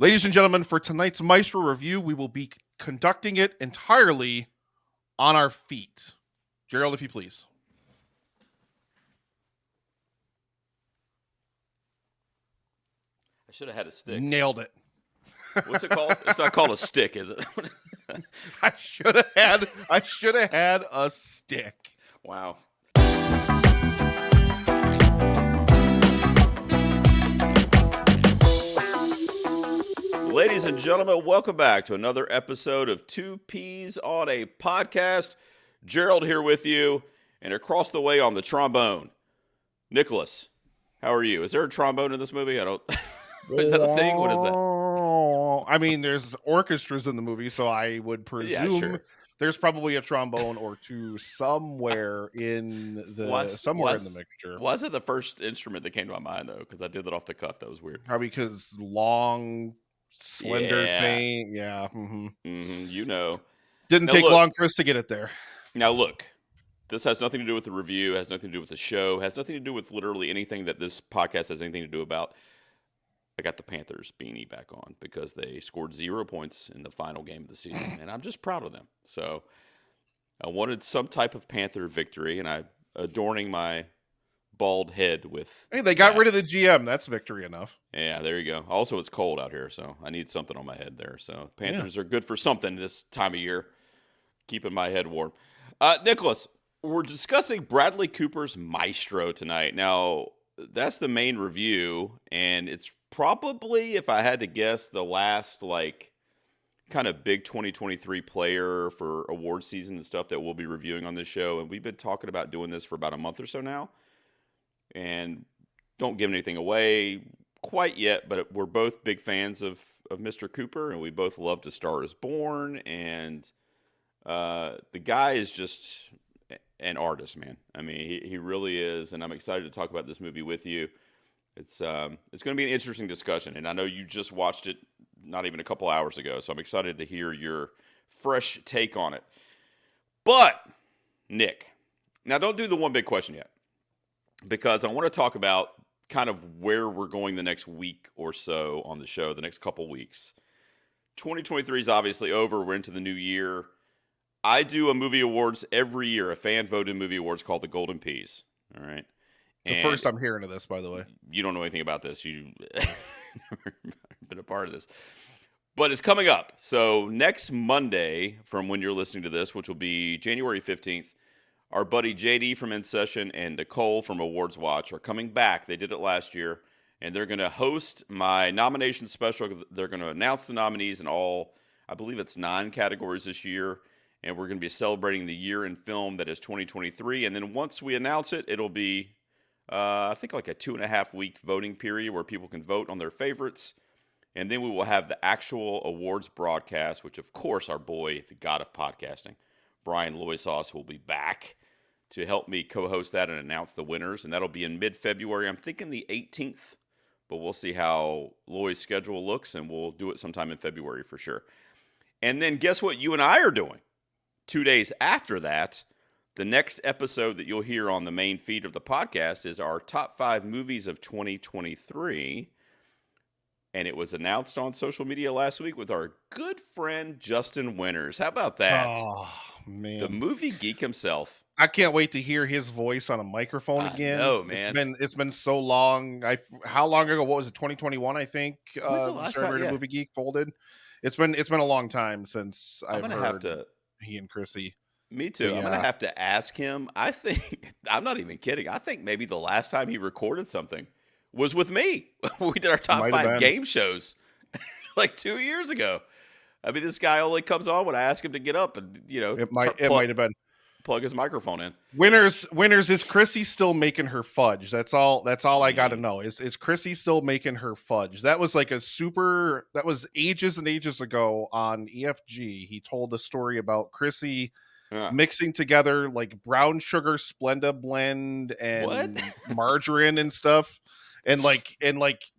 Ladies and gentlemen, for tonight's Maestro review, we will be conducting it entirely on our feet. Gerald, if you please. I should have had a stick. Nailed it. What's it called? It's not called a stick, is it? I should have had a stick. Wow. Ladies and gentlemen, welcome back to another episode of Two Peas on a Podcast. Gerald here with you, and across the way on the trombone, Nicholas. How are you? Is there a trombone in this movie? I don't. Is that a thing? What is that? I mean, there's orchestras in the movie, so I would presume there's probably a trombone or two somewhere in the mixture. Was it the first instrument that came to my mind though? Because I did that off the cuff. That was weird. Probably because long, slender thing. Yeah. Mm-hmm. Mm-hmm, you know. Didn't take long for us to get it there. Now look, this has nothing to do with the review, has nothing to do with the show, has nothing to do with literally anything that this podcast has anything to do about. I got the Panthers beanie back on because they scored 0 points in the final game of the season, and I'm just proud of them. So I wanted some type of Panther victory, and I adorning my bald head with. Hey, they got rid of the GM. That's victory enough. Yeah, there you go. Also, it's cold out here, so I need something on my head there. So Panthers are good for something this time of year, keeping my head warm. Nicholas, we're discussing Bradley Cooper's Maestro tonight. Now, that's the main review, and it's probably, if I had to guess, the last kind of big 2023 player for award season and stuff that we'll be reviewing on this show. And we've been talking about doing this for about a month or so now. And don't give anything away quite yet, but we're both big fans of Mr. Cooper, and we both love To Star Is Born. And the guy is just an artist, man. I mean, he really is, and I'm excited to talk about this movie with you. It's going to be an interesting discussion, and I know you just watched it not even a couple hours ago, so I'm excited to hear your fresh take on it. But, Nick, now don't do the one big question yet, because I want to talk about kind of where we're going the next week or so on the show, the next couple weeks. 2023 is obviously over. We're into the new year. I do a movie awards every year, a fan-voted movie awards called the Golden Peas. All right. The first I'm hearing of this, by the way. You don't know anything about this. You've never been a part of this. But it's coming up. So next Monday, from when you're listening to this, which will be January 15th, our buddy JD from In Session and Nicole from Awards Watch are coming back. They did it last year. And they're going to host my nomination special. They're going to announce the nominees in all, I believe it's 9 categories this year. And we're going to be celebrating the year in film that is 2023. And then once we announce it, it'll be, I think, like a 2.5-week voting period where people can vote on their favorites. And then we will have the actual awards broadcast, which, of course, our boy, the god of podcasting, Brian Loisauce, will be back to help me co-host that and announce the winners. And that'll be in mid-February. I'm thinking the 18th, but we'll see how Loy's schedule looks, and we'll do it sometime in February for sure. And then guess what you and I are doing? 2 days after that, the next episode that you'll hear on the main feed of the podcast is our top 5 movies of 2023. And it was announced on social media last week with our good friend Justin Winters. How about that? Oh, man. The movie geek himself. I can't wait to hear his voice on a microphone again. No, man. It's been so long. How long ago? What was it? 2021, I think. When's the last time? Movie Geek folded. It's been a long time since I've heard he and Chrissy. Me too. Yeah. I'm going to have to ask him. I think, I'm not even kidding. I think maybe the last time he recorded something was with me. We did our top 5 game shows like 2 years ago. I mean, this guy only comes on when I ask him to get up and, it might have been. Plug his microphone in. Winners, is Chrissy still making her fudge? That's all I got to know. Is Chrissy still making her fudge? That was that was ages and ages ago on EFG. He told a story about Chrissy mixing together like brown sugar Splenda blend and margarine and stuff. And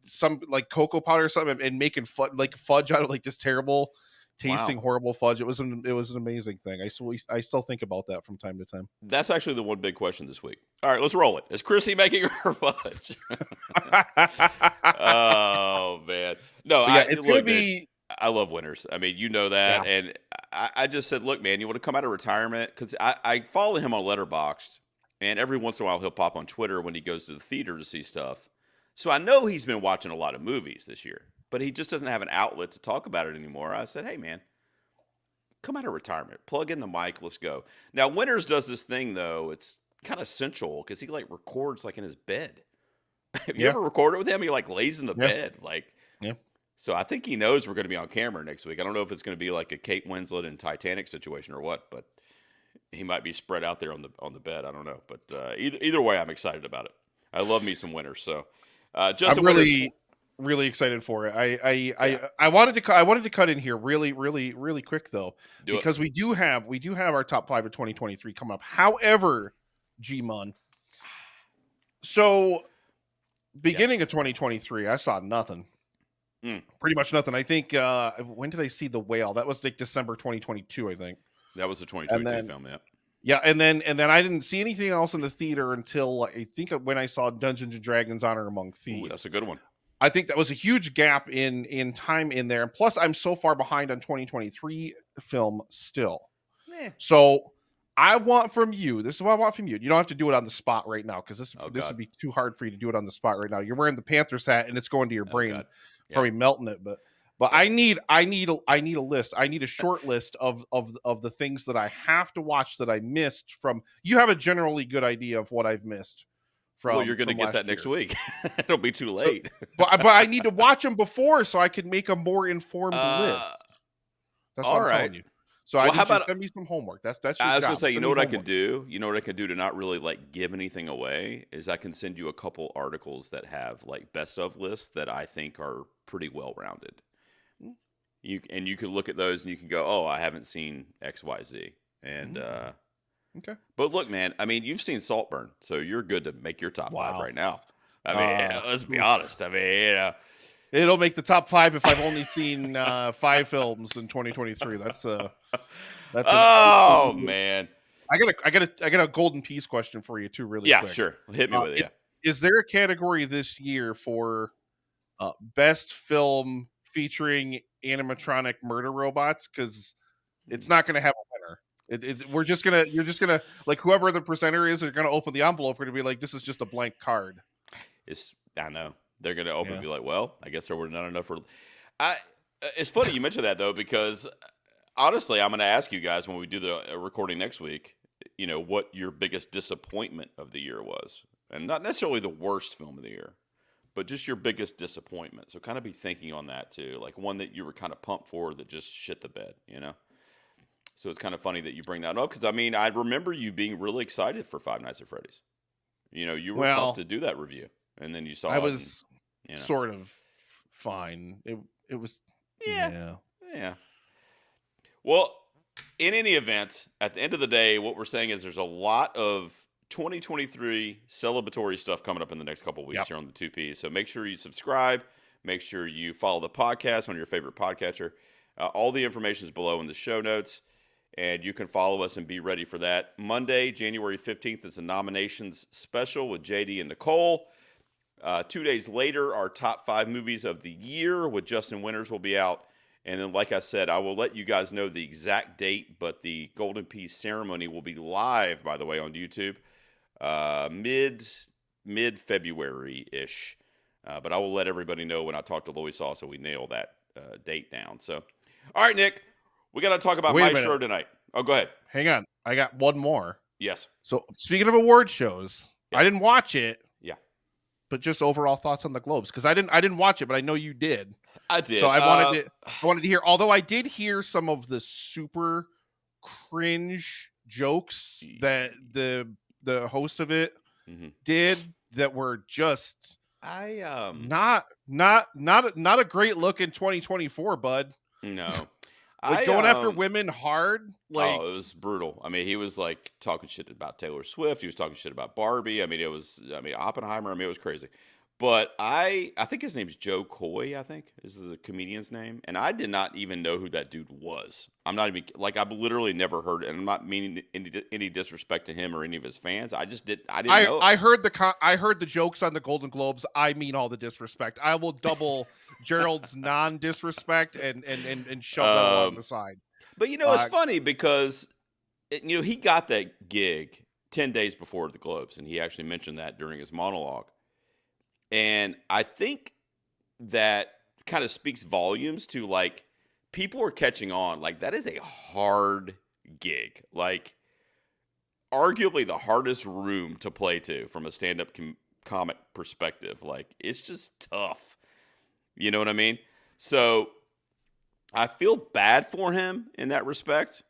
some cocoa powder or something, and making fudge out of this terrible tasting horrible fudge. It was an amazing thing. I still think about that from time to time. That's actually the one big question this week. All right, let's roll it. Is Chrissy making her fudge? Oh man. No, But yeah, it's gonna look, dude. be I love winners. I mean, you know yeah. that, and I just said, look, man, you want to come out of retirement because I follow him on Letterboxd, and every once in a while he'll pop on Twitter when he goes to the theater to see stuff. So I know he's been watching a lot of movies this year, but he just doesn't have an outlet to talk about it anymore. I said, hey, man, come out of retirement, plug in the mic, let's go. Now, Winters does this thing though; it's kind of sensual because he like records like in his bed. Have you Yeah. ever recorded with him? He like lays in the Yeah. bed, like. Yeah. So I think he knows we're going to be on camera next week. I don't know if it's going to be like a Kate Winslet and Titanic situation or what, but he might be spread out there on the bed. I don't know, but either way, I'm excited about it. I love me some Winters. So I'm Justin Winters, really excited for it. yeah, I wanted to cut in here really quick though, do it. because we do have our top 5 of 2023 coming up. However, G-Mon. So beginning of 2023, I saw nothing. Pretty much nothing. I think when did I see The Whale? That was like December 2022, I think. That was the 2022 film, yeah. Yeah, and then I didn't see anything else in the theater until I think when I saw Dungeons and Dragons: Honor Among Thieves. Ooh, that's a good one. I think that was a huge gap in time in there. And plus, I'm so far behind on 2023 film still. So I want from you. This is what I want from you. You don't have to do it on the spot right now because this would be too hard for you to do it on the spot right now. You're wearing the Panthers hat and it's going to your brain, probably melting it. But I need a list. I need a short list of the things that I have to watch that I missed from. You have a generally good idea of what I've missed. Well, you're going to get that next week. It'll be too late. So, but I need to watch them before so I can make a more informed list. That's what I'm telling you. So I need you to send me some homework. That's your I was job. going to say, you know what I could do? You know what I could do to not really like give anything away is I can send you a couple articles that have like best of lists that I think are pretty well rounded. You can look at those and you can go, oh, I haven't seen XYZ. And okay. But look, man, I mean, you've seen Saltburn, so you're good to make your top 5 right now. I mean, let's be honest. I mean, it'll make the top 5 if I've only seen 5 films in 2023. That's oh man. I got a golden piece question for you too, really quick. Yeah, sure. Hit me with it. Yeah. Is there a category this year for best film featuring animatronic murder robots? Because it's not going to have a winner. You're just gonna like whoever the presenter is, they're gonna open the envelope. We're gonna be like, this is just a blank card. I know they're gonna open and be like, well, I guess there were not enough for. It's funny you mentioned that though, because honestly, I'm gonna ask you guys when we do the recording next week. You know what your biggest disappointment of the year was, and not necessarily the worst film of the year, but just your biggest disappointment. So kind of be thinking on that too, like one that you were kind of pumped for that just shit the bed, you know. So it's kind of funny that you bring that up because I mean I remember you being really excited for Five Nights at Freddy's. You know, you were pumped to do that review, and then you saw. I was sort of fine. It was yeah. Well, in any event, at the end of the day, what we're saying is there's a lot of 2023 celebratory stuff coming up in the next couple of weeks here on the 2Ps. So make sure you subscribe. Make sure you follow the podcast on your favorite podcatcher. All the information is below in the show notes. And you can follow us and be ready for that. Monday, January 15th is a nominations special with JD and Nicole. 2 days later, our top 5 movies of the year with Justin Winters will be out. And then, like I said, I will let you guys know the exact date, but the Golden Piece ceremony will be live, by the way, on YouTube, mid-February-ish. But I will let everybody know when I talk to Louis Saw so we nail that date down. So, all right, Nick. We got to talk about Maestro tonight. Oh, go ahead. Hang on. I got one more. Yes. So speaking of award shows, I didn't watch it. Yeah. But just overall thoughts on the Globes, because I didn't watch it, but I know you did. I did. So I wanted to hear. Although I did hear some of the super cringe jokes that the host of it did that were just not a great look in 2024, bud. No. Like going after women hard, like it was brutal. I mean, he was like talking shit about Taylor Swift. He was talking shit about Barbie. I mean, Oppenheimer. I mean, it was crazy. But I think his name's Joe Coy. I think this is a comedian's name, and I did not even know who that dude was. I'm not even like I've literally never heard it, and I'm not meaning any disrespect to him or any of his fans. I didn't know. I heard the jokes on the Golden Globes. I mean all the disrespect. I will double Gerald's non-disrespect and shove that along Um, the side. but it's funny because he got that gig 10 days before the Globes, and he actually mentioned that during his monologue. And I think that kind of speaks volumes to like people are catching on. Like that is a hard gig. Like arguably the hardest room to play to from a stand-up comic perspective. Like it's just tough. You know what I mean? So I feel bad for him in that respect,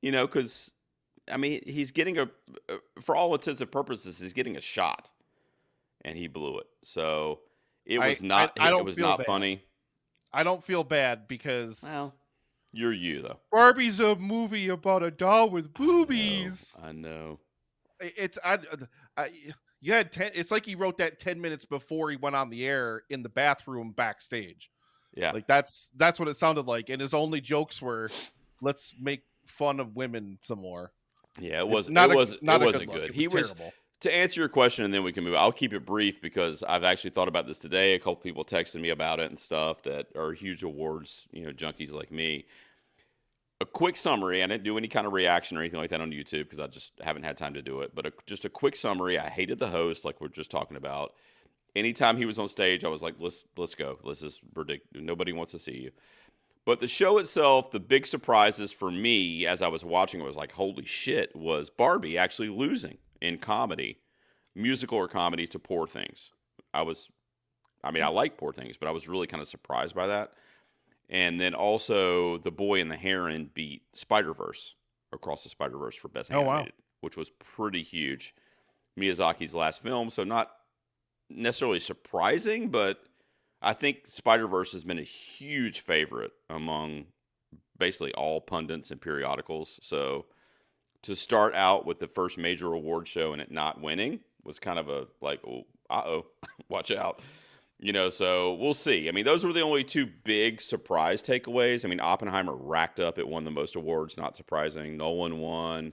because I mean, he's getting for all intents and purposes, he's getting a shot, and he blew it. So it was not, I it don't was feel not bad. funny. I don't feel bad because You're you though. Barbie's a movie about a doll with boobies. I know. It's you had 10. It's like he wrote that 10 minutes before he went on the air in the bathroom backstage. Yeah. Like that's what it sounded like, and his only jokes were, "Let's make fun of women some more." Yeah, it It's wasn't good. good. It was terrible. To answer your question, and then we can move. I'll keep it brief because I've actually thought about this today. A couple people texted me about it and stuff that are huge awards, junkies like me. A quick summary. I didn't do any kind of reaction or anything like that on YouTube because I just haven't had time to do it. But just a quick summary. I hated the host, like we're just talking about. Anytime he was on stage, I was like, let's go. This is ridiculous. Nobody wants to see you. But the show itself, the big surprises for me as I was watching, I was like, holy shit, was Barbie actually losing in comedy, musical or comedy, to Poor Things. I like Poor Things, but I was really kind of surprised by that. And then also The Boy and the Heron beat Spider-Verse, Across the Spider-Verse, for Best Animated, which was pretty huge. Miyazaki's last film, so not necessarily surprising, but I think Spider-Verse has been a huge favorite among basically all pundits and periodicals. So to start out with the first major award show and it not winning was kind of a like, watch out. So we'll see. I mean, those were the only two big surprise takeaways. I mean, Oppenheimer racked up. It won the most awards, not surprising. Nolan won.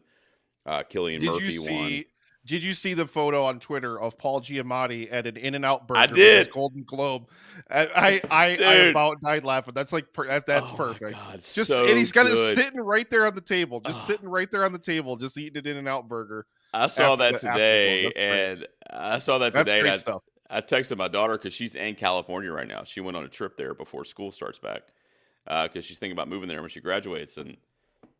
Cillian Murphy won. Did you see the photo on Twitter of Paul Giamatti at an In-N-Out burger I with did. his Golden Globe? I about died laughing. That's like that's perfect. My God, just so and he's got good. it sitting right there on the table, sitting right there on the table, just eating an In-N-Out burger. I saw that today, and I texted my daughter because she's in California right now. She went on a trip there before school starts back because she's thinking about moving there when she graduates. And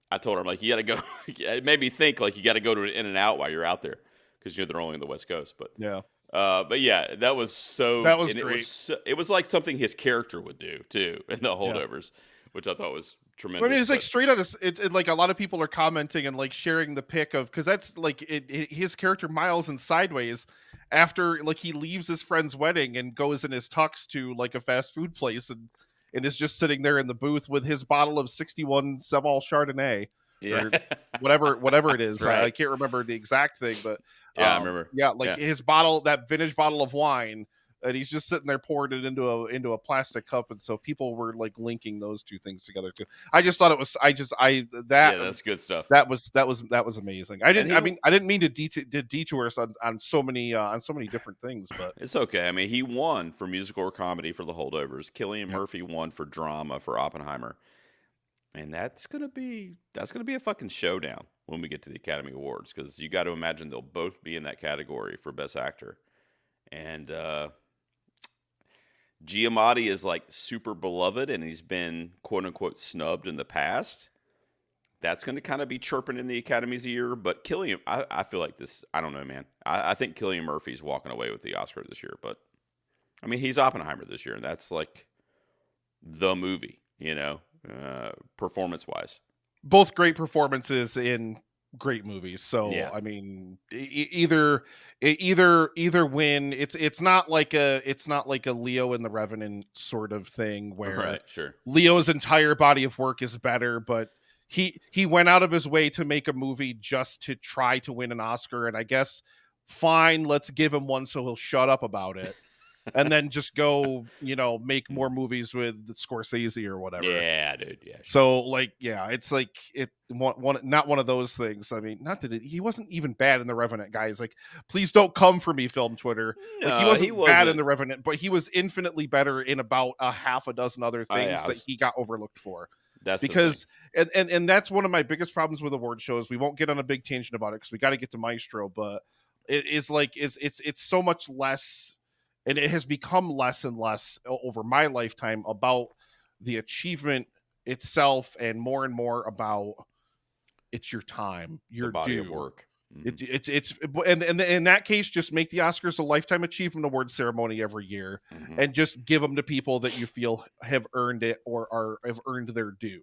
I told her, I'm like, you got to go. It made me think like you got to go to an In-N-Out while you're out there because they're only on the West Coast. But yeah. But yeah, that was great. It was like something his character would do too in the holdovers, which I thought was tremendous. I mean, it's like straight out of it, like a lot of people are commenting and like sharing the pic of, because that's like his character Miles in Sideways, after like he leaves his friend's wedding and goes in his tux to like a fast food place and is just sitting there in the booth with his bottle of 61 Saval Chardonnay. Yeah. Or whatever it is. Right. I can't remember the exact thing, but yeah, I remember. Yeah, like his bottle, that vintage bottle of wine, and he's just sitting there pouring it into a plastic cup, and so people were like linking those two things together too. I just thought it was that's good stuff. That was amazing. I didn't mean to detour us on so many different things, but it's okay. I mean, he won for musical or comedy for The Holdovers. Cillian Murphy won for drama for Oppenheimer. And that's gonna be a fucking showdown when we get to the Academy Awards, because you got to imagine they'll both be in that category for Best Actor. And Giamatti is like super beloved, and he's been quote unquote snubbed in the past. That's going to kind of be chirping in the Academy's ear. But Cillian, I feel like this. I don't know, man. I think Cillian Murphy's walking away with the Oscar this year. But I mean, he's Oppenheimer this year, and that's like the movie, performance-wise. Both great performances in great movies. So Yeah. I mean, either win. It's not like a Leo and the Revenant sort of thing where Right, sure. Leo's entire body of work is better, but he went out of his way to make a movie just to try to win an Oscar, and I guess fine, let's give him one so he'll shut up about it. and then just go, make more movies with Scorsese or whatever. Yeah, dude. Yeah, sure. So like, yeah, it's like not one of those things. I mean, not that he wasn't even bad in The Revenant, guys. Like, please don't come for me, film Twitter. Like, he No, he wasn't bad in wasn't. The Revenant, but he was infinitely better in about a half a dozen other Yeah, things that he got overlooked for. that's the thing. Because and that's one of my biggest problems with award shows. We won't get on a big tangent about it because we got to get to Maestro, but it is like it's so much less, and it has become less and less over my lifetime about the achievement itself and more about it's your time, The your body of due. work. It's and in that case, just make the Oscars a lifetime achievement award ceremony every year, and just give them to people that you feel have earned it or have earned their due.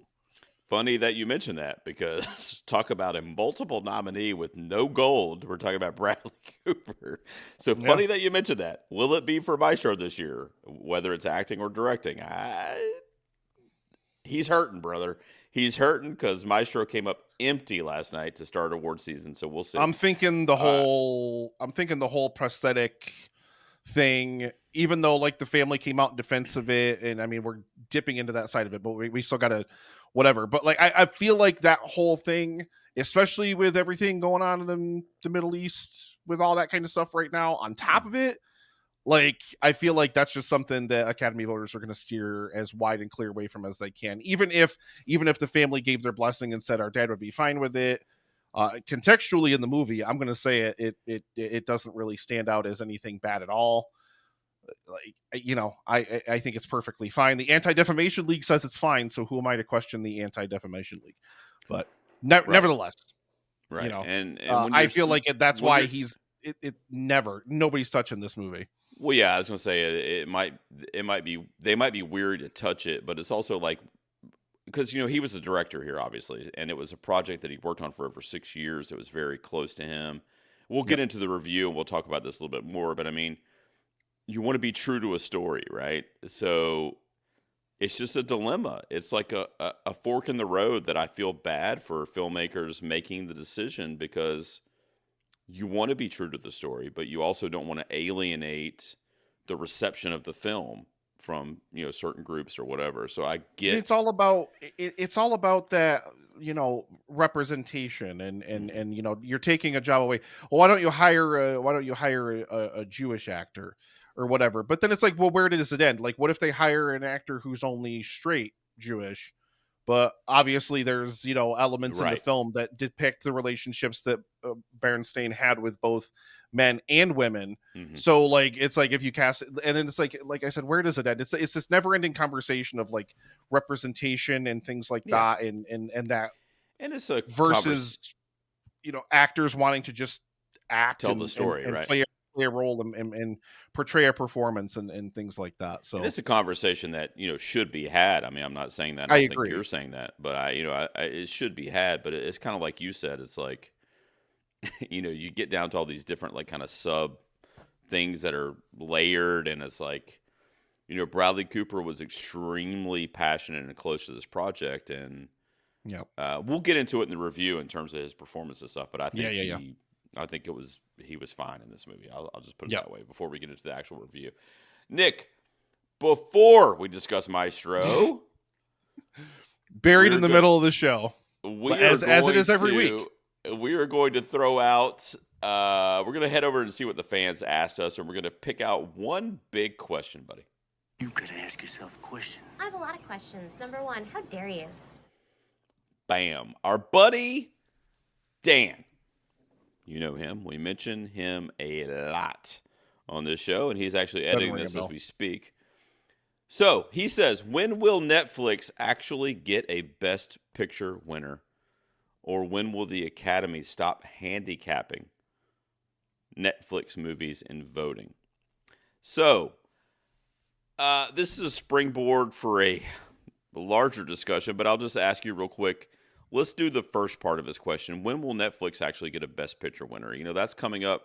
Funny that you mentioned that, because talk about a multiple nominee with no gold. We're talking about Bradley Cooper. So Yeah. funny that you mentioned that. Will it be for Maestro this year, whether it's acting or directing? He's hurting, brother. He's hurting because Maestro came up empty last night to start award season. So we'll see. I'm thinking the whole prosthetic thing, even though like the family came out in defense of it, and I mean we're dipping into that side of it, but we still gotta whatever. But like I feel like that whole thing, especially with everything going on in the Middle East with all that kind of stuff right now, on top of it, like I feel like that's just something that Academy voters are going to steer as wide and clear away from as they can, even if the family gave their blessing and said our dad would be fine with it. Contextually in the movie, I'm going to say it doesn't really stand out as anything bad at all. Like, I think it's perfectly fine. The Anti-Defamation League says it's fine, so who am I to question the Anti-Defamation League? But nevertheless, right. And when I feel like that's when why you're- nobody's touching this movie. Well, yeah, I was gonna say it might be, they might be weary to touch it, but it's also like, because he was the director here, obviously, and it was a project that he worked on for over 6 years. It was very close to him. We'll get into the review and we'll talk about this a little bit more, but I mean, you want to be true to a story, right? So it's just a dilemma. It's like a fork in the road that I feel bad for filmmakers making the decision, because you want to be true to the story, but you also don't want to alienate the reception of the film from certain groups or whatever. So I get it's all about that representation and you're taking a job away. Well, why don't you hire a Jewish actor or whatever? But then it's like, well, where does it end? Like, what if they hire an actor who's only straight Jewish? But obviously there's elements in the right. film that depict the relationships that Berenstain had with both men and women. So like it's like if you cast, and then it's like I said, where does it end? It's this never ending conversation of like representation and things like Yeah. that, and that And it's a versus actors wanting to just act tell and the story, and right? play a role and portray a performance and things like that. So And it's a conversation that should be had. I mean, I'm not saying that. I I don't think agree. you're saying that, but it should be had. But it's kind of like you said. It's like you get down to all these different like kind of sub things that are layered, and it's like Bradley Cooper was extremely passionate and close to this project, and Yeah. we'll get into it in the review in terms of his performance and stuff. But I think Yeah. I think he was fine in this movie. I'll just put it Yeah. that way before we get into the actual review. Nick, before we discuss Maestro, Buried in the middle of the show, as it is every week. We are going to throw out. We're going to head over and see what the fans asked us, and we're going to pick out one big question, buddy. You've got to ask yourself a question. I have a lot of questions. Number one, how dare you? Bam. Our buddy, Dan. You know him. We mention him a lot on this show, and he's actually editing this as we speak. So he says, when will Netflix actually get a Best Picture winner? Or when will the Academy stop handicapping Netflix movies in voting? So this is a springboard for a larger discussion, but I'll just ask you real quick. Let's do the first part of his question. When will Netflix actually get a Best Picture winner? That's coming up.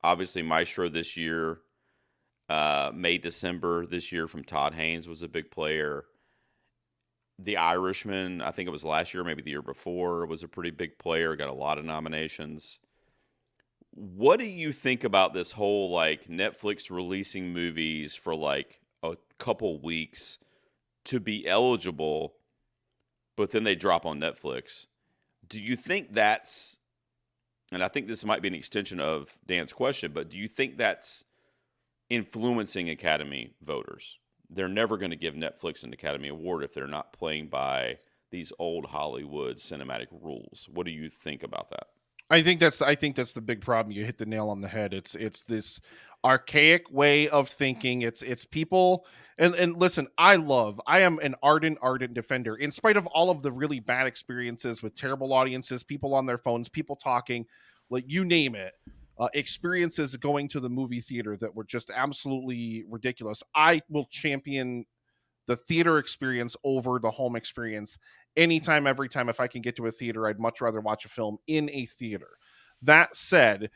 Obviously, Maestro this year, May, December this year from Todd Haynes was a big player. The Irishman, I think it was last year, maybe the year before, was a pretty big player, got a lot of nominations. What do you think about this whole like Netflix releasing movies for like a couple weeks to be eligible, but then they drop on Netflix? Do you think that's, and I think this might be an extension of Dan's question, but do you think that's influencing Academy voters? They're never going to give Netflix an Academy Award if they're not playing by these old Hollywood cinematic rules. What do you think about that? I think that's the big problem. You hit the nail on the head. It's this archaic way of thinking. It's people, and listen, I am an ardent defender in spite of all of the really bad experiences with terrible audiences, people on their phones, people talking, like you name it. Experiences going to the movie theater that were just absolutely ridiculous. I will champion the theater experience over the home experience anytime, every time. If I can get to a theater, I'd much rather watch a film in a theater. That said,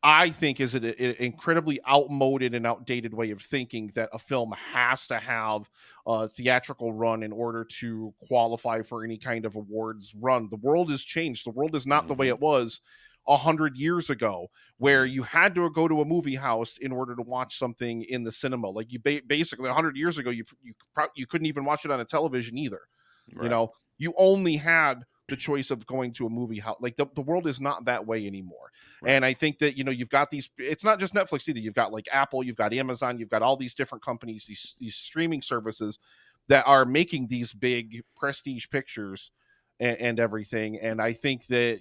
I think is an incredibly outmoded and outdated way of thinking that a film has to have a theatrical run in order to qualify for any kind of awards run. The world has changed. The world is not the way it was 100 years ago, where you had to go to a movie house in order to watch something in the cinema. Like you basically 100 years ago, you couldn't even watch it on a television either. Right. You know, you only had the choice of going to a movie house. Like the world is not that way anymore. Right. And I think that, you've got these, it's not just Netflix either. You've got like Apple, you've got Amazon, you've got all these different companies, these streaming services that are making these big prestige pictures and everything. And I think that,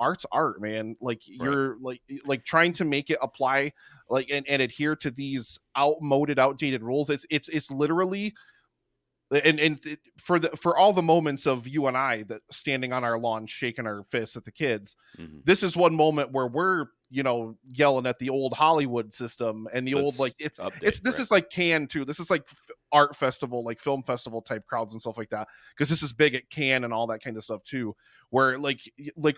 art's art, man. Like you're like trying to make it apply like and adhere to these outdated rules. It's literally, and for all the moments of you and I that standing on our lawn shaking our fists at the kids, this is one moment where we're yelling at the old Hollywood system and the old, like this is like Cannes too. This is like art festival, like film festival type crowds and stuff like that, because this is big at Cannes and all that kind of stuff too, where like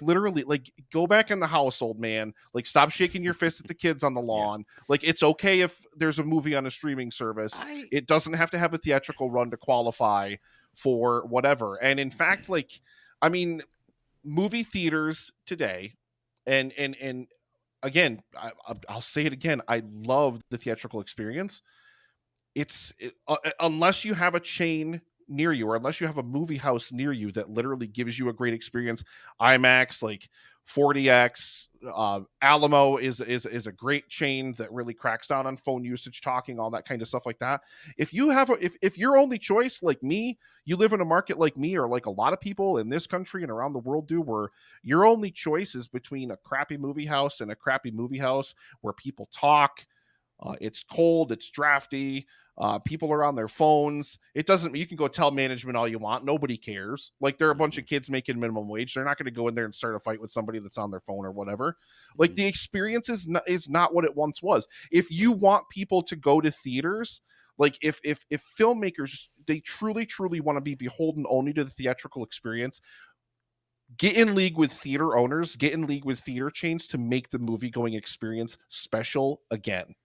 literally, like, go back in the house, old man. Like, stop shaking your fist at the kids on the lawn. Like, it's okay if there's a movie on a streaming service. It doesn't have to have a theatrical run to qualify for whatever. And in fact, like, I mean, movie theaters today, and again, I'll say it again, I love the theatrical experience. Unless you have a chain near you, or unless you have a movie house near you that literally gives you a great experience, IMAX, like 40X, Alamo is a great chain that really cracks down on phone usage, talking, all that kind of stuff like that. If you have if your only choice, like me, you live in a market like me, or like a lot of people in this country and around the world do, where your only choice is between a crappy movie house and a crappy movie house where people talk, it's cold, it's drafty, people are on their phones. It doesn't, you can go tell management all you want, nobody cares. Like, there are a bunch of kids making minimum wage, they're not going to go in there and start a fight with somebody that's on their phone or whatever. Like, the experience is not what it once was. If you want people to go to theaters, like, if filmmakers, they truly want to be beholden only to the theatrical experience, get in league with theater owners, get in league with theater chains to make the movie going experience special again.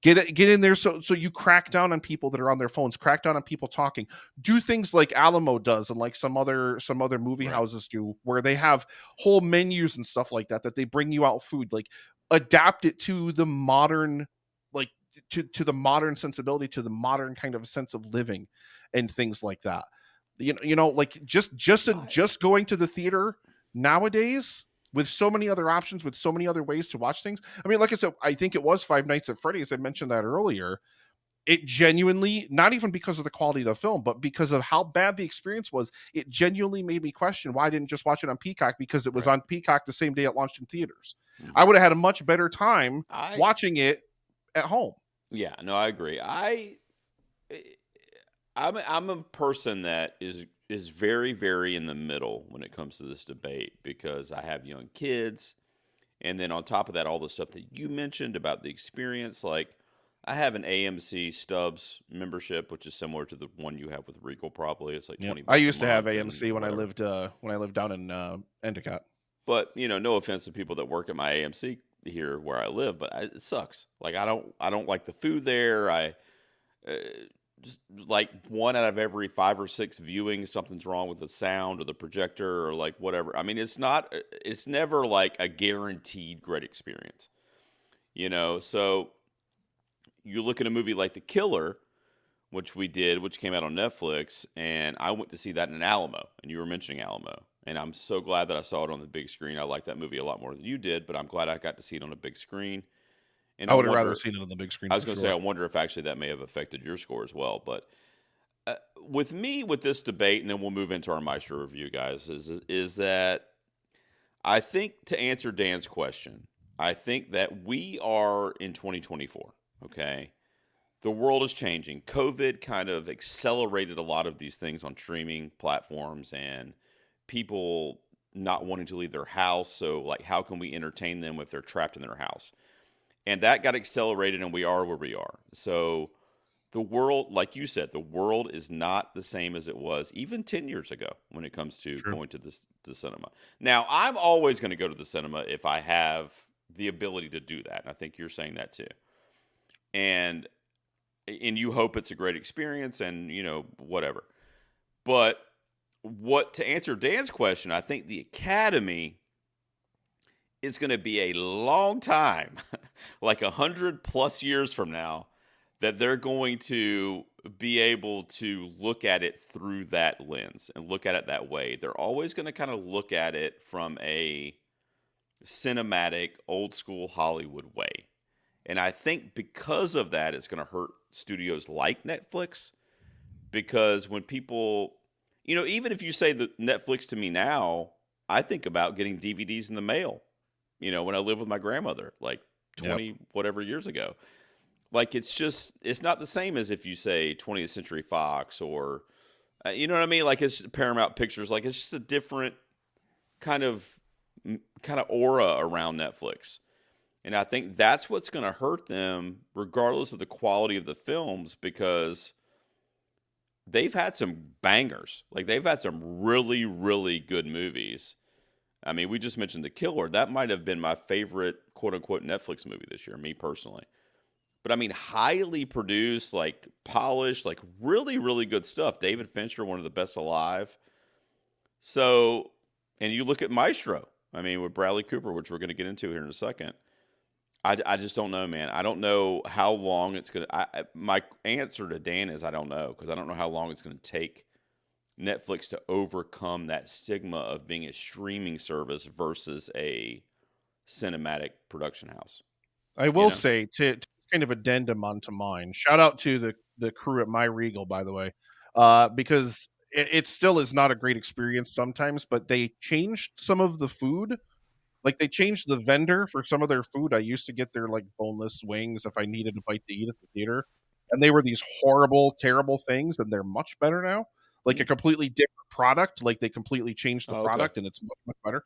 Get in there, so you crack down on people that are on their phones, crack down on people talking. Do things like Alamo does, and like some other movie houses do, where they have whole menus and stuff like that they bring you out food. Like, adapt it to the modern, like to the modern sensibility, to the modern kind of sense of living and things like that. Like, just going to the theater nowadays, with so many other options, with so many other ways to watch things. I mean, like I said, I think it was Five Nights at Freddy's. I mentioned that earlier. It genuinely, not even because of the quality of the film, but because of how bad the experience was, it genuinely made me question why I didn't just watch it on Peacock, because it was on Peacock the same day it launched in theaters. I would have had a much better time watching it at home. Yeah, no, I agree. I'm a person that is very, very in the middle when it comes to this debate, because I have young kids. And then on top of that, all the stuff that you mentioned about the experience, like, I have an AMC Stubs membership, which is similar to the one you have with Regal. Probably it's like $20. I used to have AMC when I lived down in Endicott. But no offense to people that work at my AMC here where I live, but it sucks. Like, I don't like the food there. just like 1 out of every 5 or 6 viewings, something's wrong with the sound or the projector or like whatever. I mean, it's never like a guaranteed great experience, you know? So you look at a movie like The Killer, which we did, which came out on Netflix, and I went to see that in Alamo, and you were mentioning Alamo. And I'm so glad that I saw it on the big screen. I like that movie a lot more than you did, but I'm glad I got to see it on a big screen. And I I would have rather wonder, seen it on the big screen I for was going to say, I sure. wonder if actually that may have affected your score as well. But with me, with this debate, and then we'll move into our Maestro review, guys, is that I think to answer Dan's question, I think that we are in 2024, okay? The world is changing. COVID kind of accelerated a lot of these things on streaming platforms and people not wanting to leave their house. So, like, how can we entertain them if they're trapped in their house? And that got accelerated, and we are where we are. So, the world, like you said, the world is not the same as it was even 10 years ago when it comes to True. going to the cinema. Now, I'm always going to go to the cinema if I have the ability to do that. And I think you're saying that too. And you hope it's a great experience and, you know, whatever. But to answer Dan's question, I think the Academy is going to be a long time, like 100+ years from now, that they're going to be able to look at it through that lens and look at it that way. They're always going to kind of look at it from a cinematic, old school Hollywood way. And I think because of that, it's going to hurt studios like Netflix. Because when people, you know, even if you say the Netflix to me now, I think about getting DVDs in the mail, you know, when I lived with my grandmother, like 20 whatever years ago. Like, it's not the same as if you say 20th Century Fox or, you know what I mean? Like, it's Paramount Pictures. Like, it's just a different kind of aura around Netflix. And I think that's what's going to hurt them, regardless of the quality of the films, because they've had some bangers. Like, they've had some really, really good movies. I mean, we just mentioned The Killer. That might have been my favorite, quote-unquote, Netflix movie this year, me personally. But, I mean, highly produced, like, polished, like, really, really good stuff. David Fincher, one of the best alive. So, and you look at Maestro. I mean, with Bradley Cooper, which we're going to get into here in a second. I just don't know, man. I don't know how long it's going to... My answer to Dan is I don't know, because I don't know how long it's going to take Netflix to overcome that stigma of being a streaming service versus a cinematic production house. I will say to kind of addendum onto mine. Shout out to the crew at My Regal, by the way, because it still is not a great experience sometimes. But they changed some of the food. Like, they changed the vendor for some of their food. I used to get their, like, boneless wings if I needed a bite to eat at the theater, and they were these horrible, terrible things, and they're much better now. Like, a completely different product. Like, they completely changed the Oh, okay. product, and it's much, much better.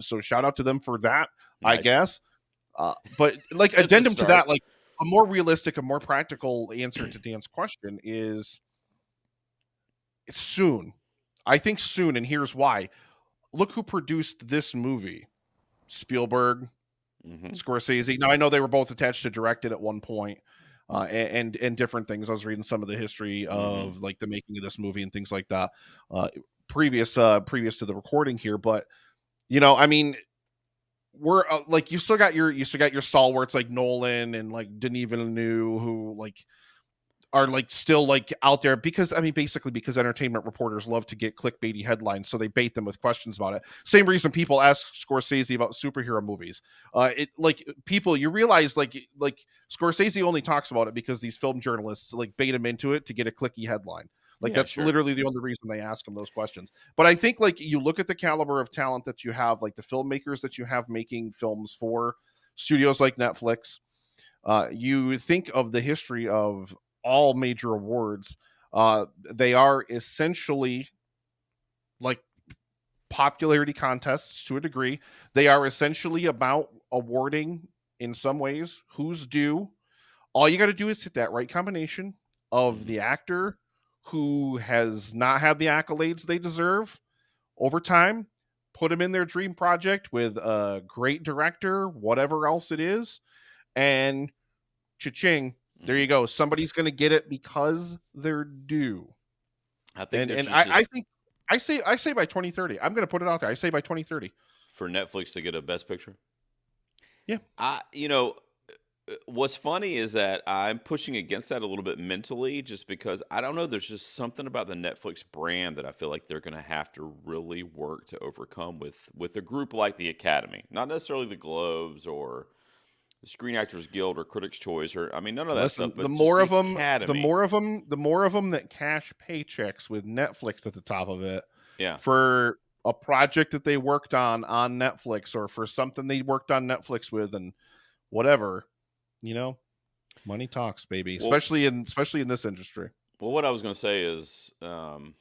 So shout out to them for that, I Nice. guess. But, like, That's a addendum to that, start. like, a more realistic, a more practical answer to Dan's question is soon. I think soon, and here's why. Look who produced this movie. Spielberg, Scorsese. Now, I know they were both attached to direct it at one point, and different things. I was reading some of the history of like the making of this movie and things like that, previous to the recording here. But, you know, I mean, we're like, you still got your stalwarts like Nolan and like Denis Villeneuve, who like are like still like out there, because I mean, basically because entertainment reporters love to get clickbaity headlines, so they bait them with questions about it. Same reason people ask Scorsese about superhero movies. It like people, you realize like Scorsese only talks about it because these film journalists like bait him into it to get a clicky headline. Like, Yeah, that's sure. literally the only reason they ask him those questions. But I think like you look at the caliber of talent that you have, like the filmmakers that you have making films for studios like Netflix. You think of the history of all major awards. They are essentially like popularity contests to a degree. They are essentially about awarding, in some ways, who's due. All you got to do is hit that right combination of the actor who has not had the accolades they deserve over time, put them in their dream project with a great director, whatever else it is, and cha-ching, There you go. Somebody's going to get it because they're due. I think And I think I say by 2030. I'm going to put it out there. I say by 2030 for Netflix to get a Best Picture. Yeah. What's funny is that I'm pushing against that a little bit mentally, just because I don't know. There's just something about the Netflix brand that I feel like they're going to have to really work to overcome with a group like the Academy, not necessarily the Globes or the Screen Actors Guild or Critics' Choice, or I mean none of that Listen, stuff. But the just more the of them, Academy. the more of them that cash paychecks with Netflix at the top of it, Yeah. for a project that they worked on Netflix, or for something they worked on Netflix with, and whatever, money talks, baby. Well, especially in this industry. Well, what I was going to say is, Apple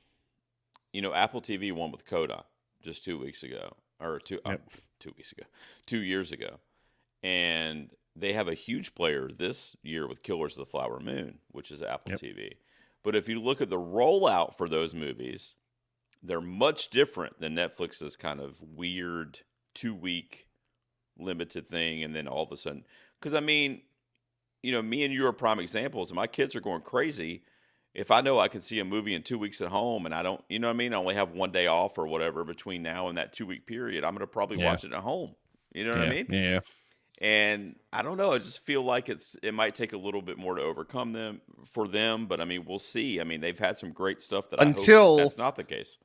TV won with Coda just 2 weeks ago, or 2 weeks ago, 2 years ago. And they have a huge player this year with Killers of the Flower Moon, which is Apple TV. But if you look at the rollout for those movies, they're much different than Netflix's kind of weird 2-week limited thing. And then all of a sudden, because I mean, me and you are prime examples, and my kids are going crazy if I know I can see a movie in 2 weeks at home and I don't, I only have one day off or whatever between now and that 2-week period. I'm going to probably watch it at home. You know what I mean? Yeah. And I don't know. I just feel like it might take a little bit more to overcome them, but I mean, we'll see. I mean, they've had some great stuff that I hope that's not the case.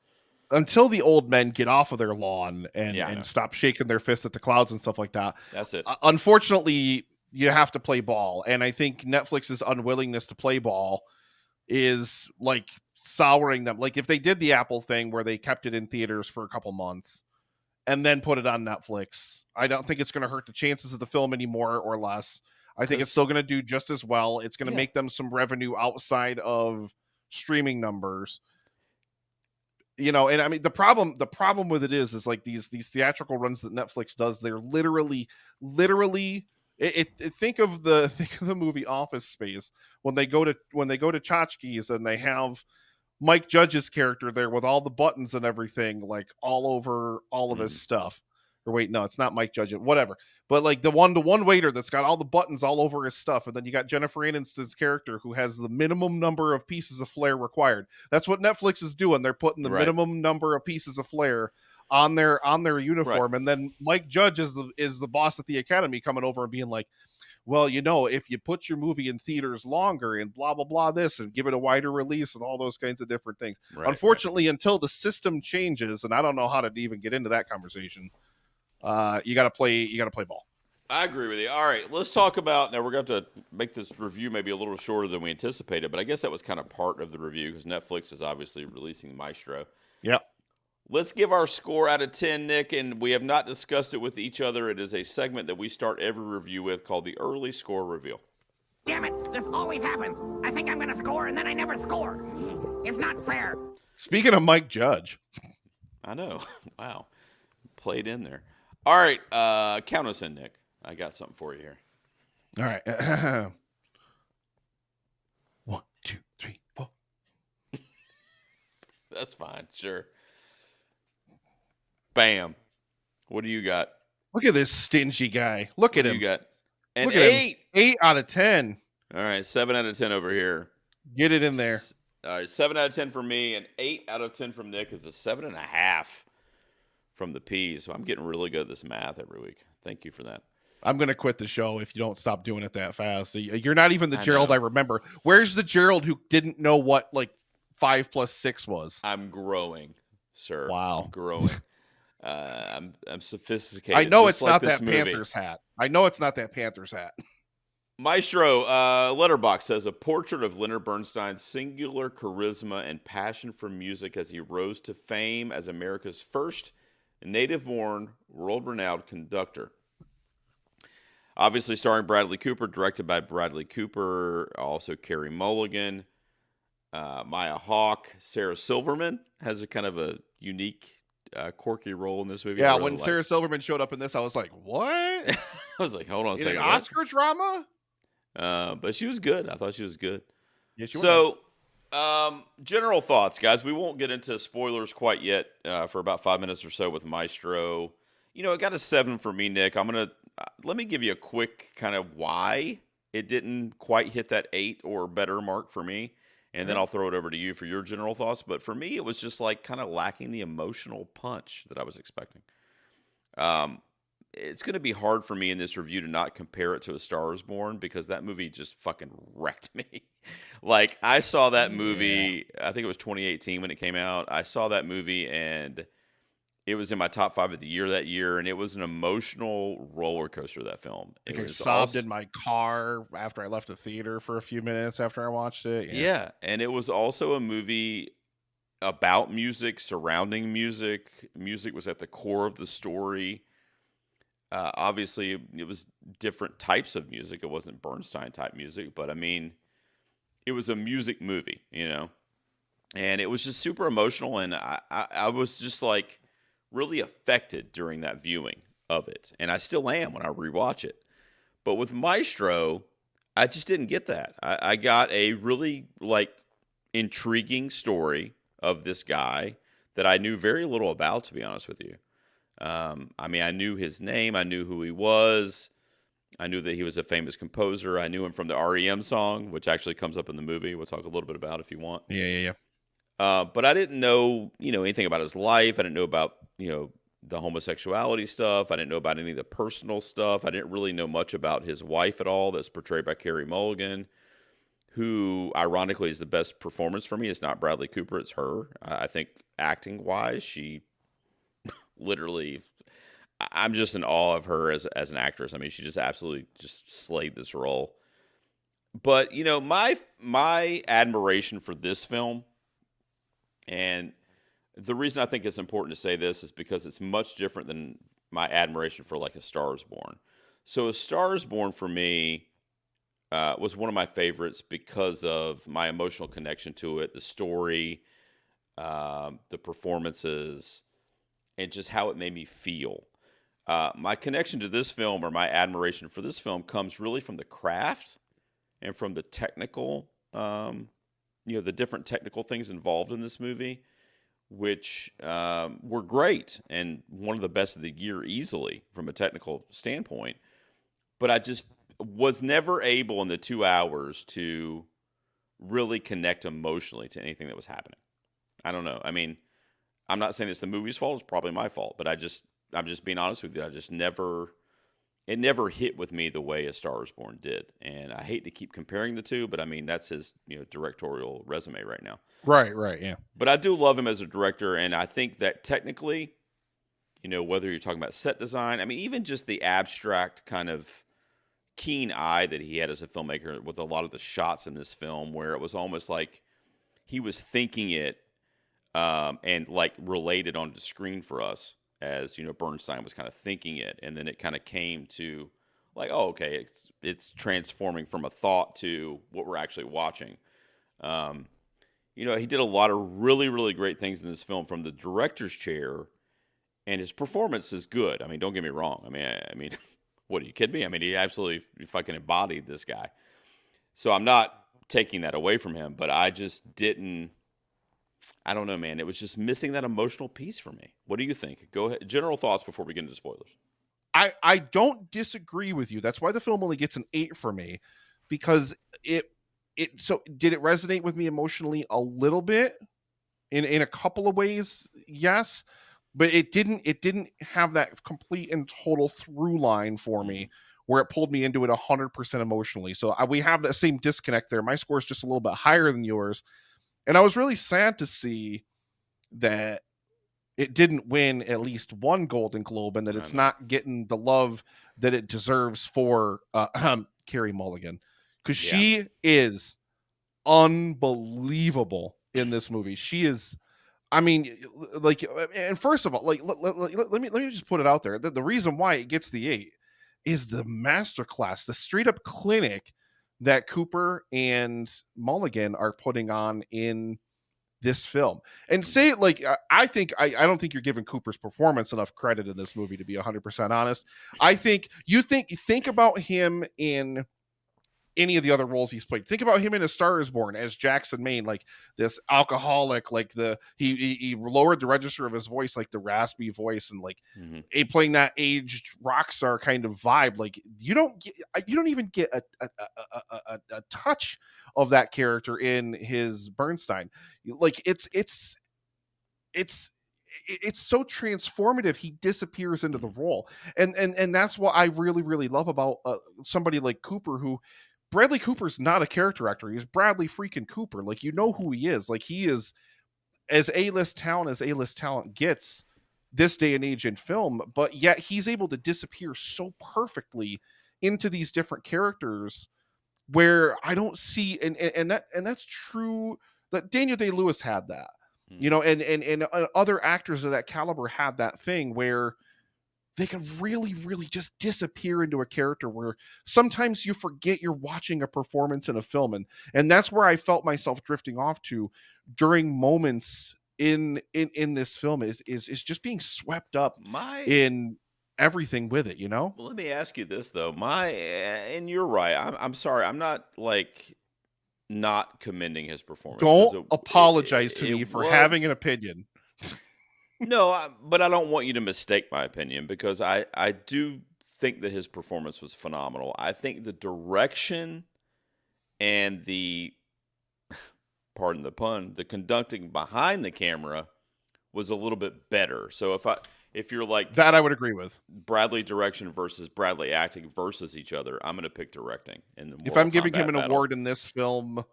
Until the old men get off of their lawn and stop shaking their fists at the clouds and stuff like that. That's it. Unfortunately, you have to play ball. And I think Netflix's unwillingness to play ball is like souring them. Like if they did the Apple thing where they kept it in theaters for a couple months and then put it on Netflix, I don't think it's going to hurt the chances of the film any more or less. I think it's still going to do just as well. It's going to make them some revenue outside of streaming numbers. And I mean, the problem with it is like these theatrical runs that Netflix does, they're literally think of the movie Office Space when they go to Tchotchke's and they have Mike Judge's character there with all the buttons and everything, like all over all of his stuff. Or wait, no, it's not Mike Judge, whatever. But like the one waiter that's got all the buttons all over his stuff, and then you got Jennifer Aniston's character who has the minimum number of pieces of flair required. That's what Netflix is doing. They're putting the minimum number of pieces of flair on their uniform, and then Mike Judge is the boss at the Academy coming over and being like, well, if you put your movie in theaters longer and blah, blah, blah, this and give it a wider release and all those kinds of different things. Unfortunately, until the system changes, and I don't know how to even get into that conversation, you got to play ball. I agree with you. All right, let's talk about, now we're going to have to make this review maybe a little shorter than we anticipated, but I guess that was kind of part of the review because Netflix is obviously releasing Maestro. Yep. Let's give our score out of 10, Nick, and we have not discussed it with each other. It is a segment that we start every review with called the Early Score Reveal. Damn it, this always happens. I think I'm going to score, and then I never score. It's not fair. Speaking of Mike Judge. I know. Wow. Played in there. All right, count us in, Nick. I got something for you here. All right. 1, 2, 3, 4. That's fine, sure. Bam. What do you got? Look at this stingy guy. Look at him. You got an Look at 8. 8 out of 10. All right, 7 out of 10 over here. Get it in there. All right, 7 out of 10 from me, and 8 out of 10 from Nick is a 7.5 from the P's. So I'm getting really good at this math every week. Thank you for that. I'm going to quit the show if you don't stop doing it that fast. You're not even the Gerald I remember. Where's the Gerald who didn't know what like 5 + 6 was? I'm growing, sir. Wow. I'm growing. I'm sophisticated. I know it's like not this that movie. Panthers hat. I know it's not that Panthers hat. Maestro, Letterboxd says a portrait of Leonard Bernstein's singular charisma and passion for music as he rose to fame as America's first native-born, world-renowned conductor. Obviously starring Bradley Cooper, directed by Bradley Cooper, also Carey Mulligan, Maya Hawke, Sarah Silverman has a kind of a unique, quirky role in this movie. Yeah, when Sarah Silverman showed up in this, I was like, what? I was like, hold on a second. An Oscar drama? But she was good. I thought she was good. Yeah, she was. So, general thoughts, guys. We won't get into spoilers quite yet for about 5 minutes or so with Maestro. It got a 7 for me, Nick. Let me give you a quick kind of why it didn't quite hit that 8 or better mark for me. And then Mhm. I'll throw it over to you for your general thoughts. But for me, it was just like kind of lacking the emotional punch that I was expecting. Um, it's going to be hard for me in this review to not compare it to A Star Is Born because that movie just fucking wrecked me. Like, I saw that Yeah. movie, I think it was 2018 when it came out. I saw that movie and it was in my top 5 of the year that year, and it was an emotional roller coaster, that film. I It think I was sobbed also, in my car after I left the theater for a few minutes after I watched it. Yeah. yeah, and it was also a movie about music, surrounding music. Music was at the core of the story. Obviously, it was different types of music. It wasn't Bernstein type music, but I mean, it was a music movie, you know? And it was just super emotional. And I was just like really affected during that viewing of it. And I still am when I rewatch it. But with Maestro, I just didn't get that. I got a really like intriguing story of this guy that I knew very little about, to be honest with you. I mean, I knew his name, I knew who he was, I knew that he was a famous composer. I knew him from the REM song, which actually comes up in the movie. We'll talk a little bit about if you want. Yeah. Yeah. Yeah. But I didn't know, anything about his life. I didn't know about, the homosexuality stuff. I didn't know about any of the personal stuff. I didn't really know much about his wife at all. That's portrayed by Carey Mulligan, who ironically is the best performance for me. It's not Bradley Cooper, it's her. I think acting wise, she literally, I'm just in awe of her as an actress. I mean, she just absolutely just slayed this role. But my admiration for this film, and the reason I think it's important to say this is because it's much different than my admiration for like A Star Is Born. So A Star Is Born for me was one of my favorites because of my emotional connection to it, the story, the performances, and just how it made me feel. My connection to this film, or my admiration for this film, comes really from the craft and from the technical, the different technical things involved in this movie, which were great and one of the best of the year easily from a technical standpoint. But I just was never able in the 2 hours to really connect emotionally to anything that was happening. I don't know. I mean, I'm not saying it's the movie's fault. It's probably my fault. But I'm just being honest with you. It never hit with me the way A Star Is Born did. And I hate to keep comparing the two, but I mean, that's his, directorial resume right now. Right. Right. Yeah. But I do love him as a director. And I think that technically, whether you're talking about set design, I mean, even just the abstract kind of keen eye that he had as a filmmaker with a lot of the shots in this film, where it was almost like he was thinking it and like related onto the screen for us, as Bernstein was kind of thinking it, and then it kind of came to like, oh, okay, it's transforming from a thought to what we're actually watching. He did a lot of really, really great things in this film from the director's chair, and his performance is good. I mean, don't get me wrong. I mean, what, are you kidding me? I mean, he absolutely fucking embodied this guy. So I'm not taking that away from him, but I just didn't. I don't know, man. It was just missing that emotional piece for me. What do you think? Go ahead. General thoughts before we get into spoilers. I don't disagree with you. That's why the film only gets an 8 for me, because so did it resonate with me emotionally a little bit in a couple of ways? Yes, but it didn't have that complete and total through line for me where it pulled me into it 100% emotionally. So we have that same disconnect there. My score is just a little bit higher than yours. And I was really sad to see that it didn't win at least one Golden Globe, and that it's not getting the love that it deserves for Carey Mulligan, because she is unbelievable in this movie. She is, I mean, like, and first of all, like, let me just put it out there. The reason why it gets the 8 is the masterclass, the straight up clinic that Cooper and Mulligan are putting on in this film. And say, like, I don't think you're giving Cooper's performance enough credit in this movie, to be 100% honest. I think think about him in any of the other roles he's played. Think about him in A Star Is Born as Jackson Maine, like this alcoholic, like he lowered the register of his voice, like the raspy voice, and like playing that aged rock star kind of vibe. Like you don't even get a touch of that character in his Bernstein. Like it's so transformative. He disappears into the role, and that's what I really love about somebody like Cooper, who Bradley Cooper's not a character actor. He's Bradley freaking Cooper. Like, you know who he is. Like, he is as A-list talent gets this day and age in film, but yet he's able to disappear so perfectly into these different characters where I don't see, and that's true, that Daniel Day-Lewis had that, you know, and other actors of that caliber had that thing where they can really just disappear into a character where sometimes you forget you're watching a performance in a film. And that's where I felt myself drifting off to during moments in this film is just being swept up in everything with it, you know? Well, let me ask you this though. And you're right. I'm sorry. I'm not like not commending his performance. Don't apologize to me for having an opinion. No, but I don't want you to mistake my opinion, because I do think that his performance was phenomenal. I think the direction and the, pardon the pun, the conducting behind the camera was a little bit better. So if you're like that, I would agree with Bradley direction versus Bradley acting versus each other, I'm going to pick directing. If I'm giving him an award in this film,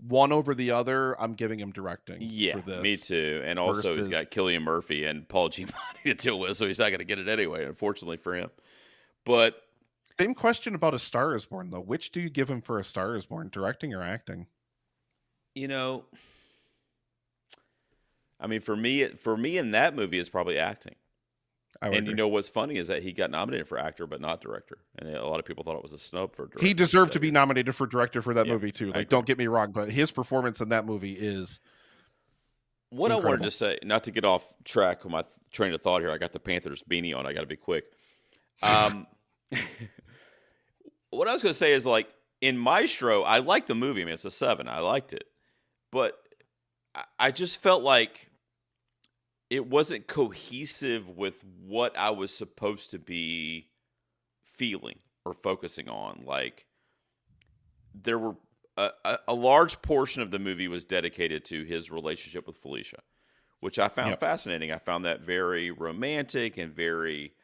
one over the other, I'm giving him directing. Yeah, for this me too. And also, he's got Cillian Murphy and Paul Giamatti to deal with, so he's not going to get it anyway, unfortunately for him. But same question about A Star Is Born, though. Which do you give him for A Star Is Born, directing or acting? You know, I mean, for me in that movie, it's probably acting. And agree. You know what's funny is that he got nominated for actor, but not director. And a lot of people thought it was a snub for director. He deserved to be nominated for director for that movie too. Like, don't get me wrong, but his performance in that movie is what incredible. I wanted to say, not to get off track with my train of thought here. I got the Panthers beanie on. I got to be quick. What I was going to say is, like, in Maestro, I liked the movie. I mean, it's a 7. I liked it. But I just felt like it wasn't cohesive with what I was supposed to be feeling or focusing on. Like, there were a large portion of the movie was dedicated to his relationship with Felicia, which I found fascinating. I found that very romantic and very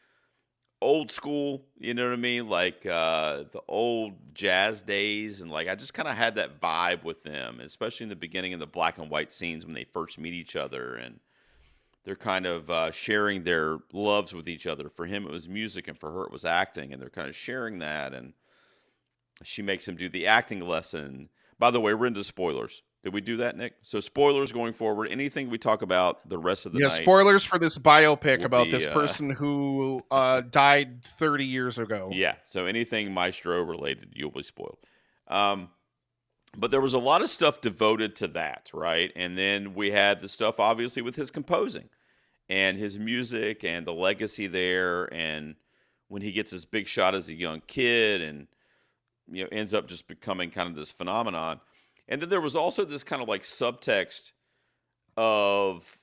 old school, you know what I mean? Like the old jazz days. And like, I just kind of had that vibe with them, especially in the beginning, in the black and white scenes when they first meet each other and they're kind of sharing their loves with each other. For him, it was music, and for her, it was acting. And they're kind of sharing that. And she makes him do the acting lesson. By the way, we're into spoilers. Did we do that, Nick? So spoilers going forward. Anything we talk about the rest of the night. Spoilers for this biopic about this person who died 30 years ago. Yeah, so anything Maestro related, you'll be spoiled. But there was a lot of stuff devoted to that, right? And then we had the stuff, obviously, with his composing and his music and the legacy there. And when he gets his big shot as a young kid and, you know, ends up just becoming kind of this phenomenon. And then there was also this kind of like subtext of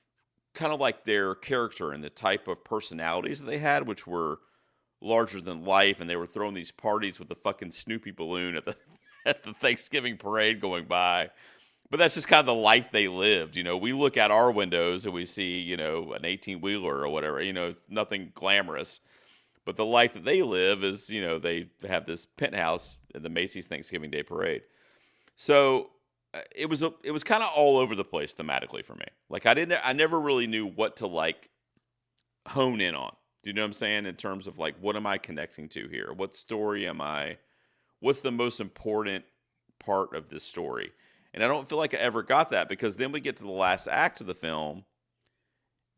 kind of like their character and the type of personalities that they had, which were larger than life. And they were throwing these parties with the fucking Snoopy balloon at the Thanksgiving parade going by. But that's just kind of the life they lived. You know, we look out our windows and we see, you know, an 18-wheeler or whatever, you know, it's nothing glamorous. But the life that they live is, you know, they have this penthouse at the Macy's Thanksgiving Day Parade. So it was kind of all over the place thematically for me. Like I never really knew what to like hone in on. Do you know what I'm saying? In terms of like, what am I connecting to here? What story what's the most important part of this story? And I don't feel like I ever got that, because then we get to the last act of the film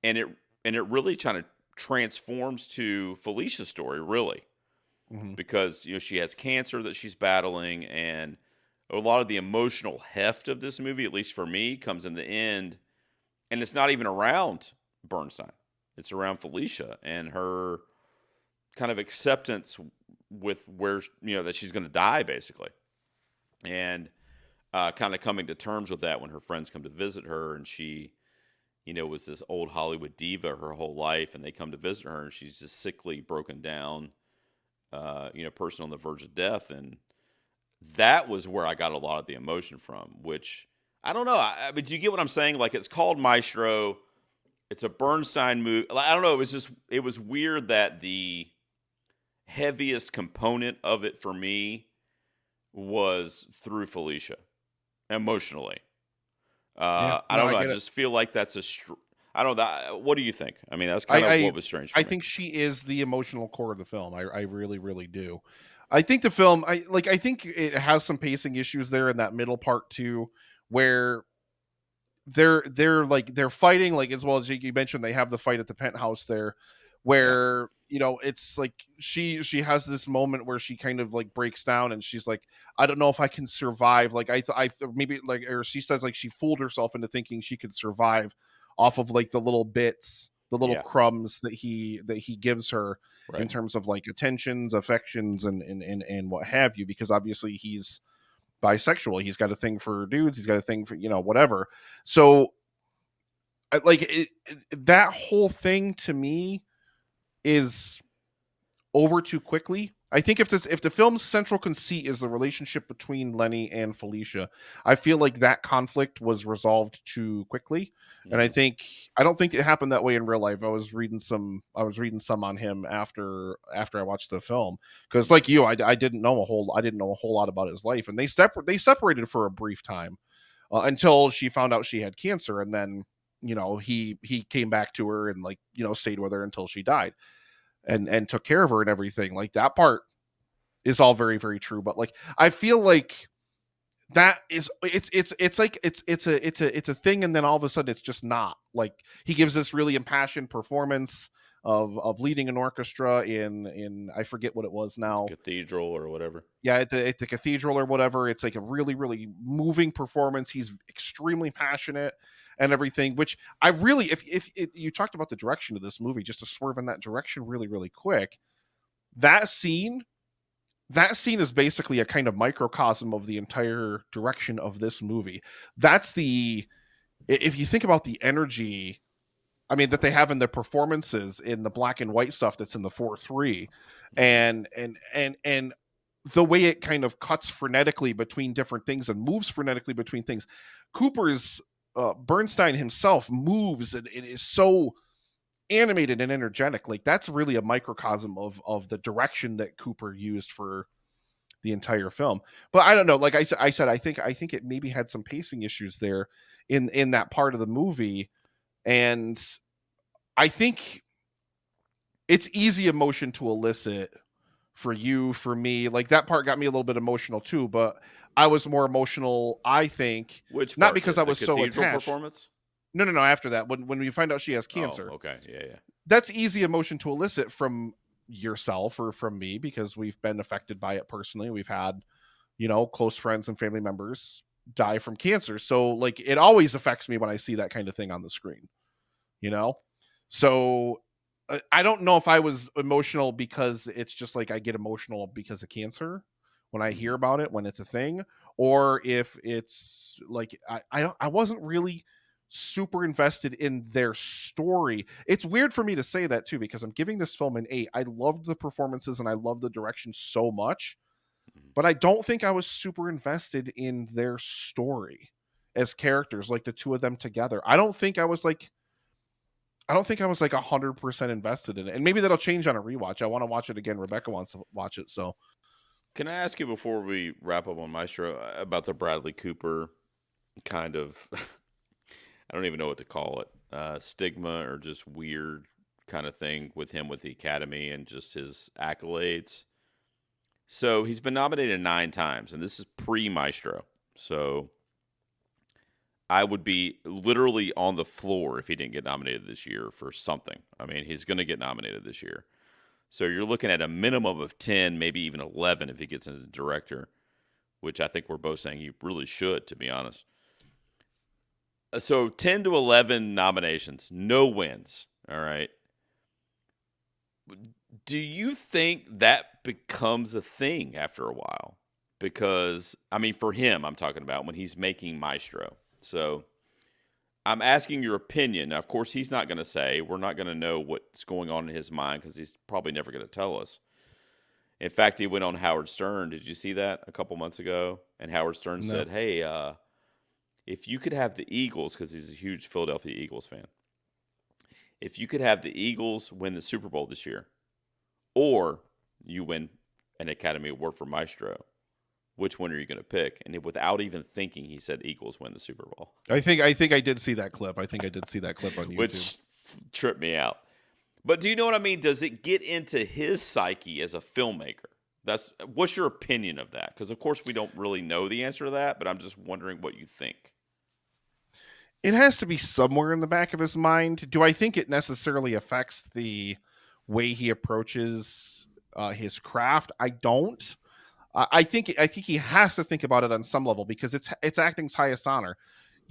and it really kind of transforms to Felicia's story, really. Mm-hmm. Because, you know, she has cancer that she's battling, and a lot of the emotional heft of this movie, at least for me, comes in the end, and it's not even around Bernstein. It's around Felicia and her kind of acceptance with where, you know, that she's going to die, basically. and kind of coming to terms with that when her friends come to visit her, and she, was this old Hollywood diva her whole life, and they come to visit her, and she's just sickly broken down, person on the verge of death, and that was where I got a lot of the emotion from. Which I don't know, but do you get what I'm saying? Like, it's called Maestro. It's a Bernstein movie. I don't know. It was weird that the heaviest component of it for me was through Felicia emotionally. Yeah, I no, don't I know. I get it. just feel like that's I don't know. What do you think? I mean, that's kind of what was strange for I me. think she is the emotional core of the film. I really, really do. I think the film, I think it has some pacing issues there in that middle part too, where they're fighting, like, as well as you mentioned, they have the fight at the penthouse there, Yeah. where it's like she has this moment where she kind of like breaks down, and she's like, I don't know if I can survive. Like, maybe, like, or she says like she fooled herself into thinking she could survive off of like the little bits, the little Yeah. crumbs that he gives her in Right. terms of like attentions, affections, and what have you, because obviously he's bisexual. He's got a thing for dudes. He's got a thing for, whatever. So that whole thing to me is over too quickly. I think if the film's central conceit is the relationship between Lenny and Felicia, I feel like that conflict was resolved too quickly. And Mhm. I don't think it happened that way in real life. I was reading some on him after I watched the film, because, Mhm. like you, I didn't know a whole lot about his life, and they separated for a brief time, until she found out she had cancer, and then he came back to her and, like, stayed with her until she died, and took care of her and everything. Like, that part is all very, very true. But, like, I feel like that is it's like it's a thing, and then all of a sudden it's just not. Like, he gives this really impassioned performance of leading an orchestra in I forget what it was The now. cathedral or whatever. Yeah, at the cathedral or whatever. It's like a really, really moving performance. He's extremely passionate and everything, which I really, if you talked about the direction of this movie, just to swerve in that direction really, really quick, that scene is basically a kind of microcosm of the entire direction of this movie. That's the If you think about the energy, I mean, that they have in their performances in the black and white stuff that's in the 4:3, Mhm. and the way it kind of cuts frenetically between different things and moves frenetically between things. Cooper's Bernstein himself moves, and it is so animated and energetic. Like, that's really a microcosm of the direction that Cooper used for the entire film. But I don't know. Like I said, I think it maybe had some pacing issues there in that part of the movie, and I think it's easy emotion to elicit for you, for me. Like, that part got me a little bit emotional too, but I was more emotional, I think, Which not part? because The, I the was so cathedral attached. performance? No. After that, when we find out she has Oh, cancer, okay. Yeah, yeah. that's easy emotion to elicit from yourself or from me, because we've been affected by it personally. We've had, close friends and family members die from cancer. So, like, it always affects me when I see that kind of thing on the screen, you know? So I don't know if I was emotional because it's just like I get emotional because of cancer when I hear Mhm. about it, when it's a thing, or if it's like I wasn't really super invested in their story. It's weird for me to say that too, because I'm giving this film an 8. I loved the performances and I love the direction so much, Mhm. but I don't think I was super invested in their story as characters, like the two of them together. I don't think I was like 100% invested in it. And maybe that'll change on a rewatch. I want to watch it again. Rebecca wants to watch it. So, Can I ask you before we wrap up on Maestro about the Bradley Cooper kind of, I don't even know what to call it, stigma or just weird kind of thing with him with the Academy and just his accolades? So he's been nominated 9 times, and this is pre Maestro. So I would be literally on the floor if he didn't get nominated this year for something. I mean, he's going to get nominated this year. So you're looking at a minimum of 10, maybe even 11 if he gets into director, which I think we're both saying he really should, to be honest. So 10 to 11 nominations, no wins. All right. Do you think that becomes a thing after a while? because, I mean, for him, I'm talking about when he's making Maestro. So I'm asking your opinion. Now, of course, he's not going to say. We're not going to know what's going on in his mind because he's probably never going to tell us. In fact, he went on Howard Stern. Did you see that a couple months ago? And Howard Stern said, hey, if you could have the Eagles, because he's a huge Philadelphia Eagles fan, if you could have the Eagles win the Super Bowl this year, or you win an Academy Award for Maestro, which one are you going to pick? And without even thinking, he said Eagles win the Super Bowl. I think I did see that clip. I think I did see that clip on YouTube. Which tripped me out. But do you know what I mean? Does it get into his psyche as a filmmaker? What's your opinion of that? Because, of course, we don't really know the answer to that, but I'm just wondering what you think. It has to be somewhere in the back of his mind. Do I think it necessarily affects the way he approaches his craft? I don't. I think he has to think about it on some level because it's acting's highest honor.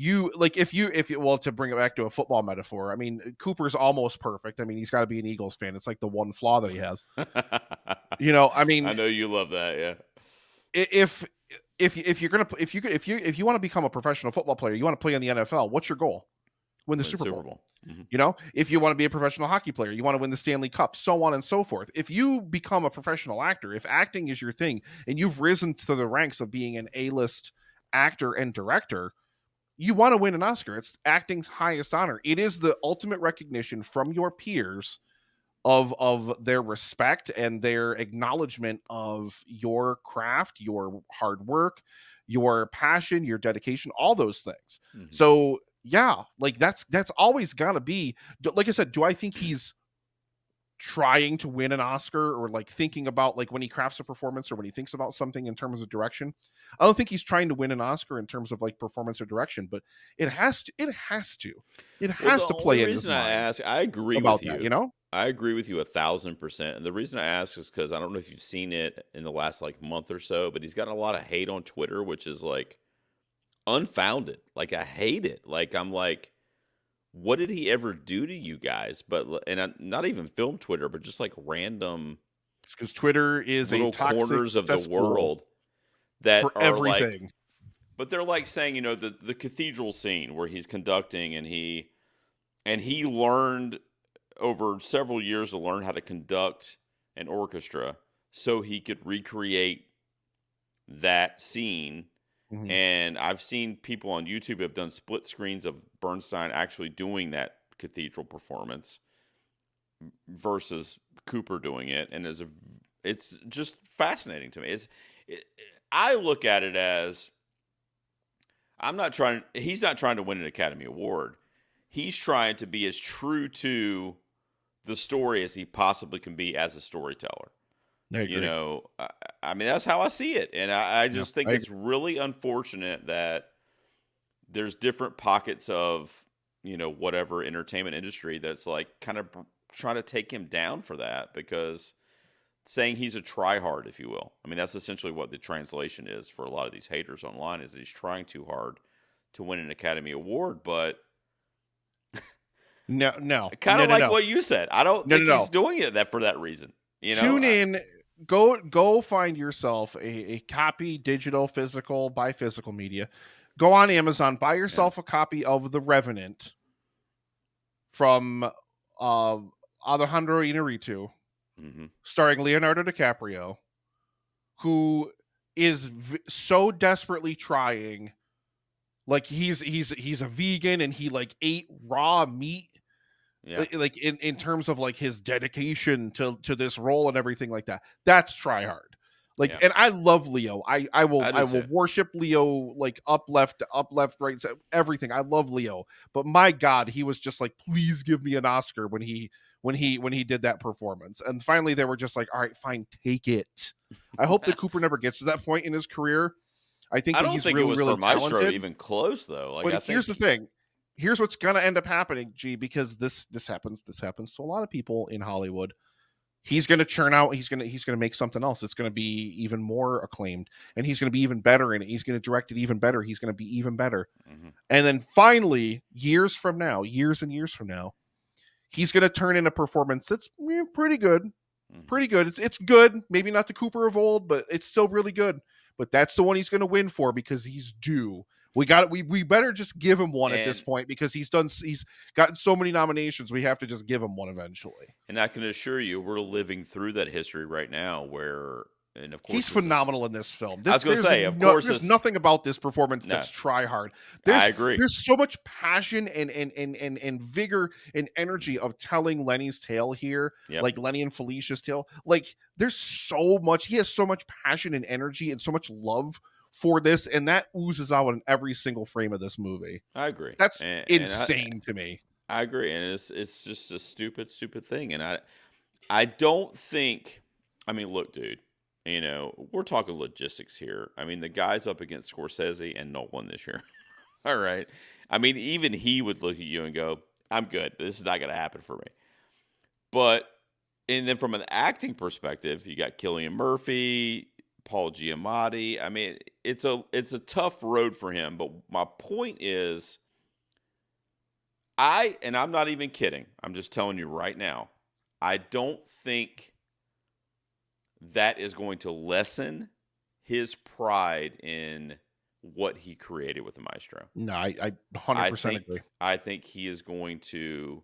You like if you to bring it back to a football metaphor. I mean, Cooper's almost perfect. I mean, he's got to be an Eagles fan. It's like the one flaw that he has. I mean, I know you love that. Yeah. If you want to become a professional football player, you want to play in the NFL. What's your goal? Win the Super Bowl. Mm-hmm. If you want to be a professional hockey player, you want to win the Stanley Cup, so on and so forth. If you become a professional actor, if acting is your thing, and you've risen to the ranks of being an A-list actor and director, you want to win an Oscar. It's acting's highest honor. It is the ultimate recognition from your peers of their respect and their acknowledgement of your craft, your hard work, your passion, your dedication, all those things. Mm-hmm. So yeah, like that's always gotta be, like I said, do I think he's trying to win an Oscar or like thinking about like when he crafts a performance or when he thinks about something in terms of direction? I don't think he's trying to win an Oscar in terms of like performance or direction, but it has to play in his mind. I agree about with you. That, you know? I agree with you 1,000%. And the reason I ask is because I don't know if you've seen it in the last like month or so, but he's gotten a lot of hate on Twitter, which is like unfounded. Like I hate it. Like I'm like, what did he ever do to you guys? Not even film Twitter, but just like random. It's because Twitter is little a toxic corners of the world that for are everything. Like, but they're like saying, the cathedral scene where he's conducting and he learned over several years to learn how to conduct an orchestra so he could recreate that scene. Mm-hmm. And I've seen people on YouTube who have done split screens of Bernstein actually doing that cathedral performance versus Cooper doing it. And it's just fascinating to me. I look at it as he's not trying to win an Academy Award. He's trying to be as true to the story as he possibly can be as a storyteller. I mean, that's how I see it. And I just think it's really unfortunate that there's different pockets of, whatever entertainment industry that's like kind of trying to take him down for that, because saying he's a tryhard, if you will. I mean, that's essentially what the translation is for a lot of these haters online, is that he's trying too hard to win an Academy Award, but no. Kind of like what you said. I don't think he's doing it for that reason. Tune in. Go find yourself a copy, digital, physical, buy physical media. Go on Amazon, buy yourself a copy of The Revenant from Alejandro Inarritu, starring Leonardo DiCaprio, who is so desperately trying. Like he's a vegan and he like ate raw meat. Yeah. Like in terms of like his dedication to this role and everything like that. That's try hard. Like, and I love Leo. I will worship Leo, like up, left, right, everything. I love Leo, but my God, he was just like, please give me an Oscar when he did that performance. And finally they were just like, all right, fine, take it. I hope that Cooper never gets to that point in his career. I don't think really, it was really for Maestro talented. Even close though. Like, but here's the thing. Here's what's gonna end up happening, G, because this happens to a lot of people in Hollywood. He's gonna churn out. He's gonna make something else. It's gonna be even more acclaimed, and he's gonna be even better in it. He's gonna direct it even better. He's gonna be even better. Mm-hmm. And then finally, years and years from now, he's gonna turn in a performance that's pretty good, Pretty good. It's good. Maybe not the Cooper of old, but it's still really good. But that's the one he's going to win for because he's due. We better just give him one at this And point because he's gotten so many nominations. We have to just give him one eventually. and I can assure you, we're living through that history right now. Where, and of course, He's phenomenal in this film. I was going to say, of course, there's nothing about this performance No. that's try hard. I agree. There's so much passion and vigor and energy of telling Lenny's tale here, Yep. like Lenny and Felicia's tale. Like there's so much. He has so much passion and energy and so much love for this, and that oozes out in every single frame of this movie. I agree. That's And insane to me. I agree, and it's just a stupid thing. And I don't think. I mean, look, dude. You know, we're talking logistics here. I mean, the guy's up against Scorsese and Nolan this year. All right. I mean, even he would look at you and go, "I'm good. This is not going to happen for me." But and then from an acting perspective, you got Cillian Murphy, Paul Giamatti. I mean, it's a tough road for him. But my point is, and I'm not even kidding. I'm just telling you right now. I don't think that is going to lessen his pride in what he created with the Maestro. No, I 100% agree. I think he is going to,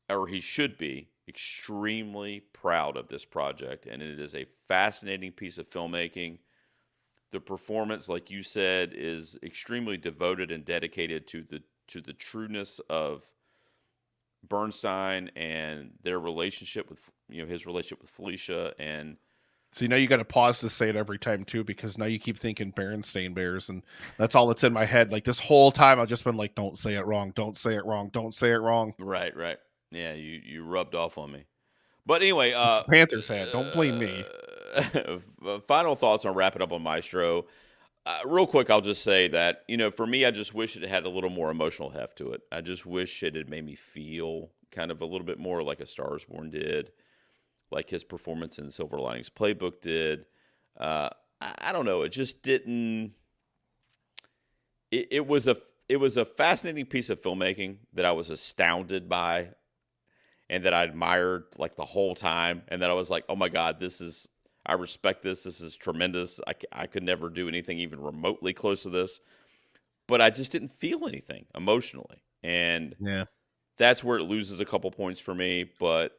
or he should be, extremely proud of this project. And it is a fascinating piece of filmmaking. The performance, like you said, is extremely devoted and dedicated to the trueness of Bernstein and their relationship with, his relationship with Felicia. And so you got to pause to say it every time too, because now you keep thinking Berenstain Bears, and that's all that's in my head. Like this whole time I've just been like, don't say it wrong, don't say it wrong, don't say it wrong. Right. Yeah, you rubbed off on me. But anyway, it's Panthers hat. Don't blame me. Final thoughts on wrapping up on Maestro. Real quick, I'll just say that, for me, I just wish it had a little more emotional heft to it. I just wish it had made me feel kind of a little bit more like A Star is Born did, like his performance in Silver Linings Playbook did. I don't know. It just didn't. It was a fascinating piece of filmmaking that I was astounded by, and that I admired like the whole time, and that I was like, oh my God, I respect this. This is tremendous. I could never do anything even remotely close to this. But I just didn't feel anything emotionally. And that's where it loses a couple points for me. But,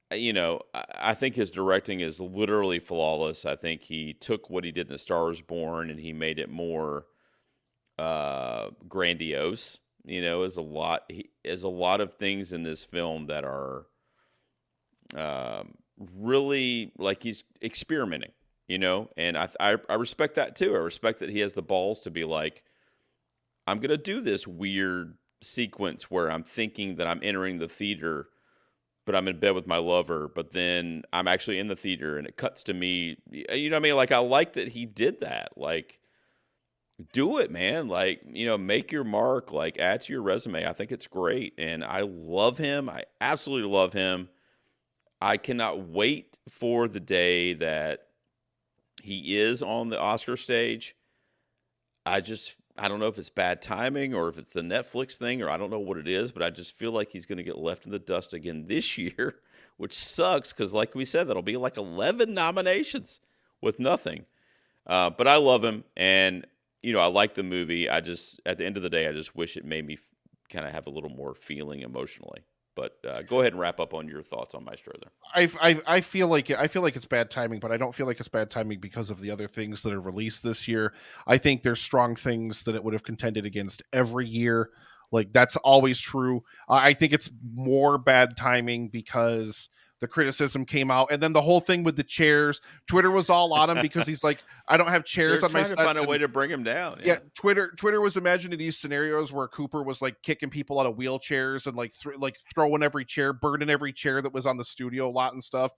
I think his directing is literally flawless. I think he took what he did in A Star is Born and he made it more grandiose. There's a lot of things in this film that are really like he's experimenting, and I respect that too. I respect that he has the balls to be like, I'm going to do this weird sequence where I'm thinking that I'm entering the theater, but I'm in bed with my lover, but then I'm actually in the theater and it cuts to me. You know what I mean? Like, I like that he did that. Like, do it, man. Like, make your mark, like add to your resume. I think it's great. And I love him. I absolutely love him. I cannot wait for the day that he is on the Oscar stage. I don't know if it's bad timing or if it's the Netflix thing or I don't know what it is, but I just feel like he's going to get left in the dust again this year, which sucks because, like we said, that'll be like 11 nominations with nothing. But I love him, and I like the movie. At the end of the day, I just wish it made me kind of have a little more feeling emotionally. But go ahead and wrap up on your thoughts on Maestro there. I feel like it's bad timing, but I don't feel like it's bad timing because of the other things that are released this year. I think there's strong things that it would have contended against every year. Like that's always true. I think it's more bad timing because the criticism came out, and then the whole thing with the chairs. Twitter was all on him because he's like, I don't have chairs on my sets. They're trying to find a way to bring him down. Yeah, Twitter was imagining these scenarios where Cooper was like kicking people out of wheelchairs and like throwing every chair, burning every chair that was on the studio lot and stuff.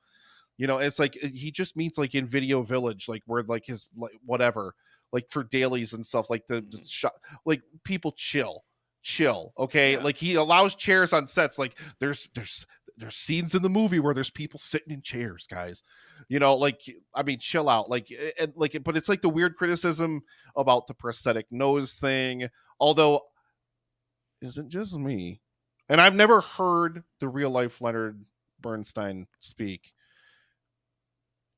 It's like he just means like in Video Village, like where like his like whatever, like for dailies and stuff, like the shot, like people chill, okay? Yeah. Like he allows chairs on sets. Like there's scenes in the movie where there's people sitting in chairs, guys. Like, I mean, chill out. Like, and like, but it's like the weird criticism about the prosthetic nose thing. Although, is it just me? And I've never heard the real life Leonard Bernstein speak.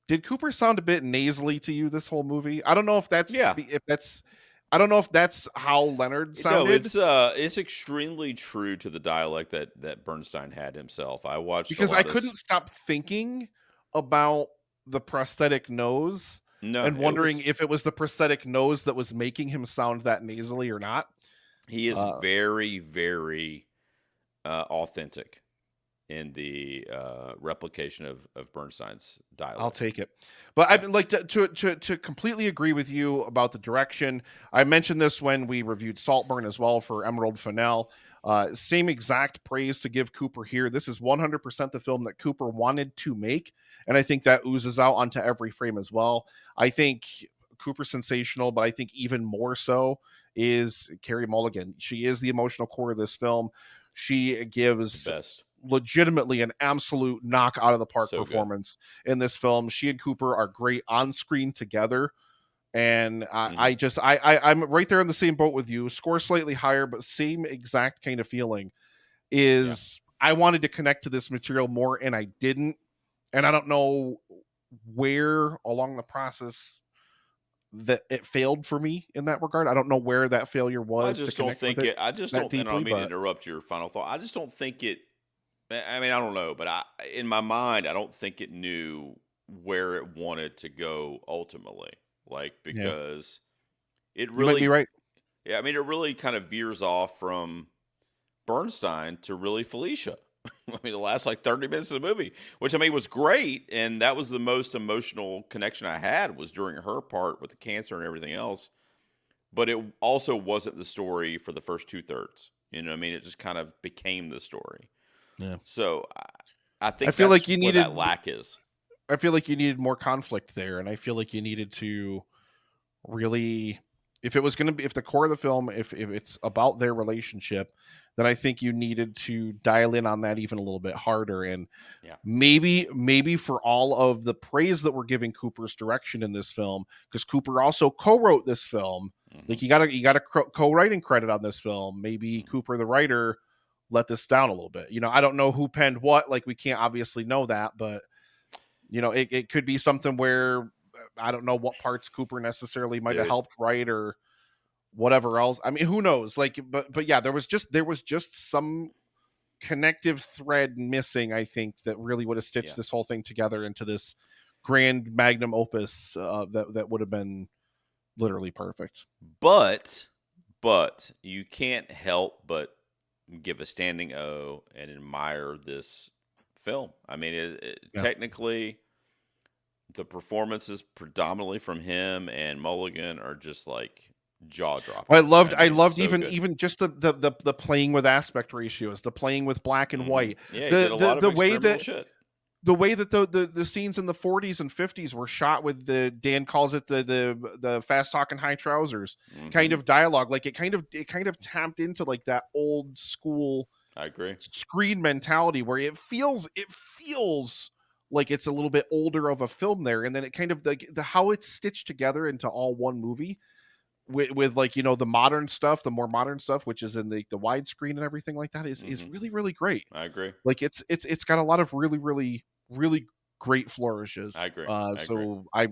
Did Cooper sound a bit nasally to you this whole movie? I don't know if that's Yeah. I don't know if that's how Leonard No, sounded, it's extremely true to the dialect that Bernstein had himself. I watched a because I lot of couldn't stop thinking about the prosthetic nose no, and it wondering was if it was the prosthetic nose that was making him sound that nasally or not. he is Uh, very, very authentic in the replication of Bernstein's I'll dialect. take it. But Yeah. I'd like to completely agree with you about the direction. I mentioned this when we reviewed Saltburn as well for Emerald Fennell. Same exact praise to give Cooper here. This is 100% the film that Cooper wanted to make, and I think that oozes out onto every frame as well. I think Cooper's sensational, but I think even more so is Carey Mulligan. She is the emotional core of this film. She gives Best. legitimately an absolute knock out of the park So good. performance in this film. She and Cooper are great on screen together. And I'm right there in the same boat with you. Score slightly higher, but same exact kind of feeling Yeah. is I wanted to connect to this material more and I didn't. And I don't know where along the process that it failed for me in that regard. I don't know where that failure I was to just don't connect with think it it. I just that don't. And I deeply, don't mean to but interrupt your final thought. I just don't think it. I mean, I don't know, but in my mind, I don't think it knew where it wanted to go ultimately. Like yeah, because it you might be really, right. yeah, I mean, it really kind of veers off from Bernstein to really Felicia. I mean, the last like 30 minutes of the movie, which I mean was great, and that was the most emotional connection I had was during her part with the cancer and everything else. But it also wasn't the story for the first 2/3. You know what I mean? It just kind of became the story. Yeah. So I I think feel that's like you where that needed lack is. I feel like you needed more conflict there, and I feel like you needed to really, if it was going to be, if the core of the film, if it's about their relationship, then I think you needed to dial in on that even a little bit harder. And Yeah. maybe for all of the praise that we're giving Cooper's direction in this film, because Cooper also co-wrote this film, Mhm. like you got a co-writing credit on this film. Maybe Cooper the writer let this down a little bit. I don't know who penned what. Like we can't obviously know that, but it could be something where I don't know what parts Cooper necessarily might have Dude. helped write or whatever else. I mean, who knows? Like, but yeah, there was just some connective thread missing, I think, that really would have stitched Yeah. this whole thing together into this grand magnum opus that would have been literally perfect. But you can't help but give a standing O and admire this film. I mean, Yeah. technically, the performances predominantly from him and Mulligan are just like jaw dropping. I mean, loved so even good. even just the playing with aspect ratios, the playing with black and white, Yeah, he did the a the lot of the way experimental that shit. the way that the scenes in the 40s and 50s were shot with the Dan calls it the fast talking high trousers kind Mhm. of dialogue. Like it kind of tapped into like that old school I agree. screen mentality where it feels like it's a little bit older of a film there, and then it kind of the how it's stitched together into all one movie with like the modern stuff, the more modern stuff, which is in the widescreen and everything like that, is Mhm. really really great. I agree. Like it's got a lot of really really really great flourishes. I agree. I agree. So I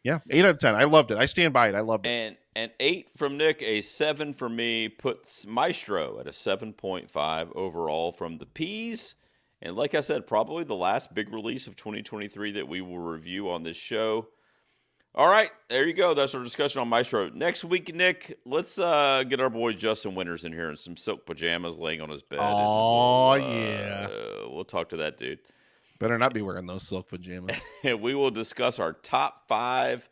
yeah, 8 out of 10. I loved it. I stand by it. I loved it. And 8 from Nick, a 7 for me, puts Maestro at a 7.5 overall from the P's. And like I said, probably the last big release of 2023 that we will review on this show. All right, there you go. That's our discussion on Maestro. Next week, Nick, let's get our boy Justin Winters in here in some silk pajamas laying on his bed. Oh And yeah, we'll talk to that dude. better not be wearing those silk pajamas. And we will discuss our top 5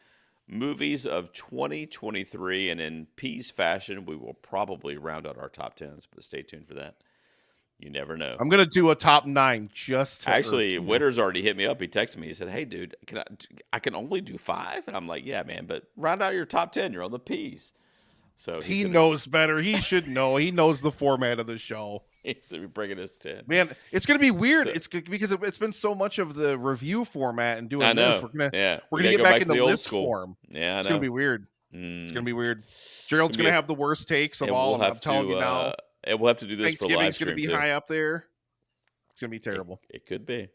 movies of 2023. And in P's fashion, we will probably round out our top 10s, but stay tuned for that. You never know. I'm gonna do a top 9 just to Actually, Winters already hit me up. He texted me. He said, "Hey, dude, I can only do 5?" And I'm like, "Yeah, man, but round out your top 10. You're on the P's." So he knows better. He should know. He knows the format of the show. He's bringing us 10. Man, it's gonna be weird. So- It's because it's been so much of the review format and doing I know. this. We're gonna Yeah, we're we gonna gotta get go back to into the old list school. form. Yeah, I It's know. gonna be weird. It's gonna be weird. It's Gerald's gonna gonna be have the worst takes of and all. we'll I'm have telling to. you now. And we'll have to do this for live Thanksgiving's gonna stream be too. high up there. It's gonna be terrible. It could be.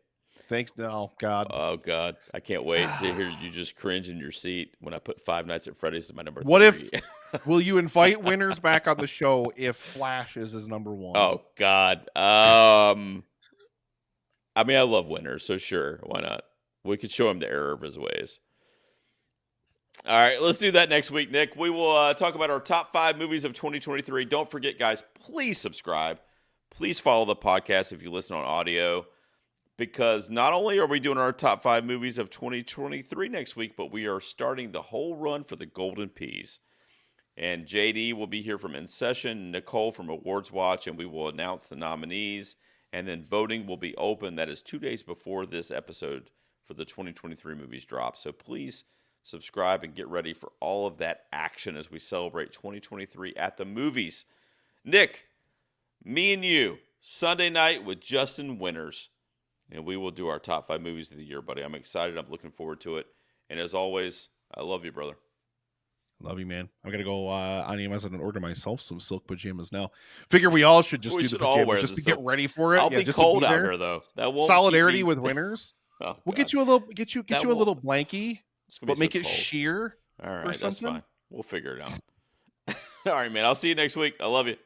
Thanks. Oh God. Oh God, I can't wait to hear you just cringe in your seat when I put Five Nights at Freddy's as my number 3. What if? Will you invite winners back on the show if Flash is his number 1? Oh God. I mean, I love winners, so sure, why not? We could show him the error of his ways. All right, let's do that next week, Nick. We will talk about our top 5 movies of 2023. Don't forget, guys, please subscribe. Please follow the podcast if you listen on audio, because not only are we doing our top 5 movies of 2023 next week, but we are starting the whole run for the Golden Peas. And JD will be here from In Session, Nicole from Awards Watch, and we will announce the nominees. And then voting will be open. That is 2 days before this episode for the 2023 movies drop. So please subscribe and get ready for all of that action as we celebrate 2023 at the movies. Nick, me and you, Sunday night with Justin Winters. And we will do our top 5 movies of the year, buddy. I'm excited. I'm looking forward to it. And as always, I love you, brother. Love you, man. I'm gonna go on Amazon and order myself some silk pajamas now. Figure we all should just do the pajamas just to get ready for it. I'll be cold out here though. That won't solidarity with winners. Oh, we'll get you a little a little blankie, but make it cold. sheer. All right, or that's something. fine. We'll figure it out. All right, man. I'll see you next week. I love you.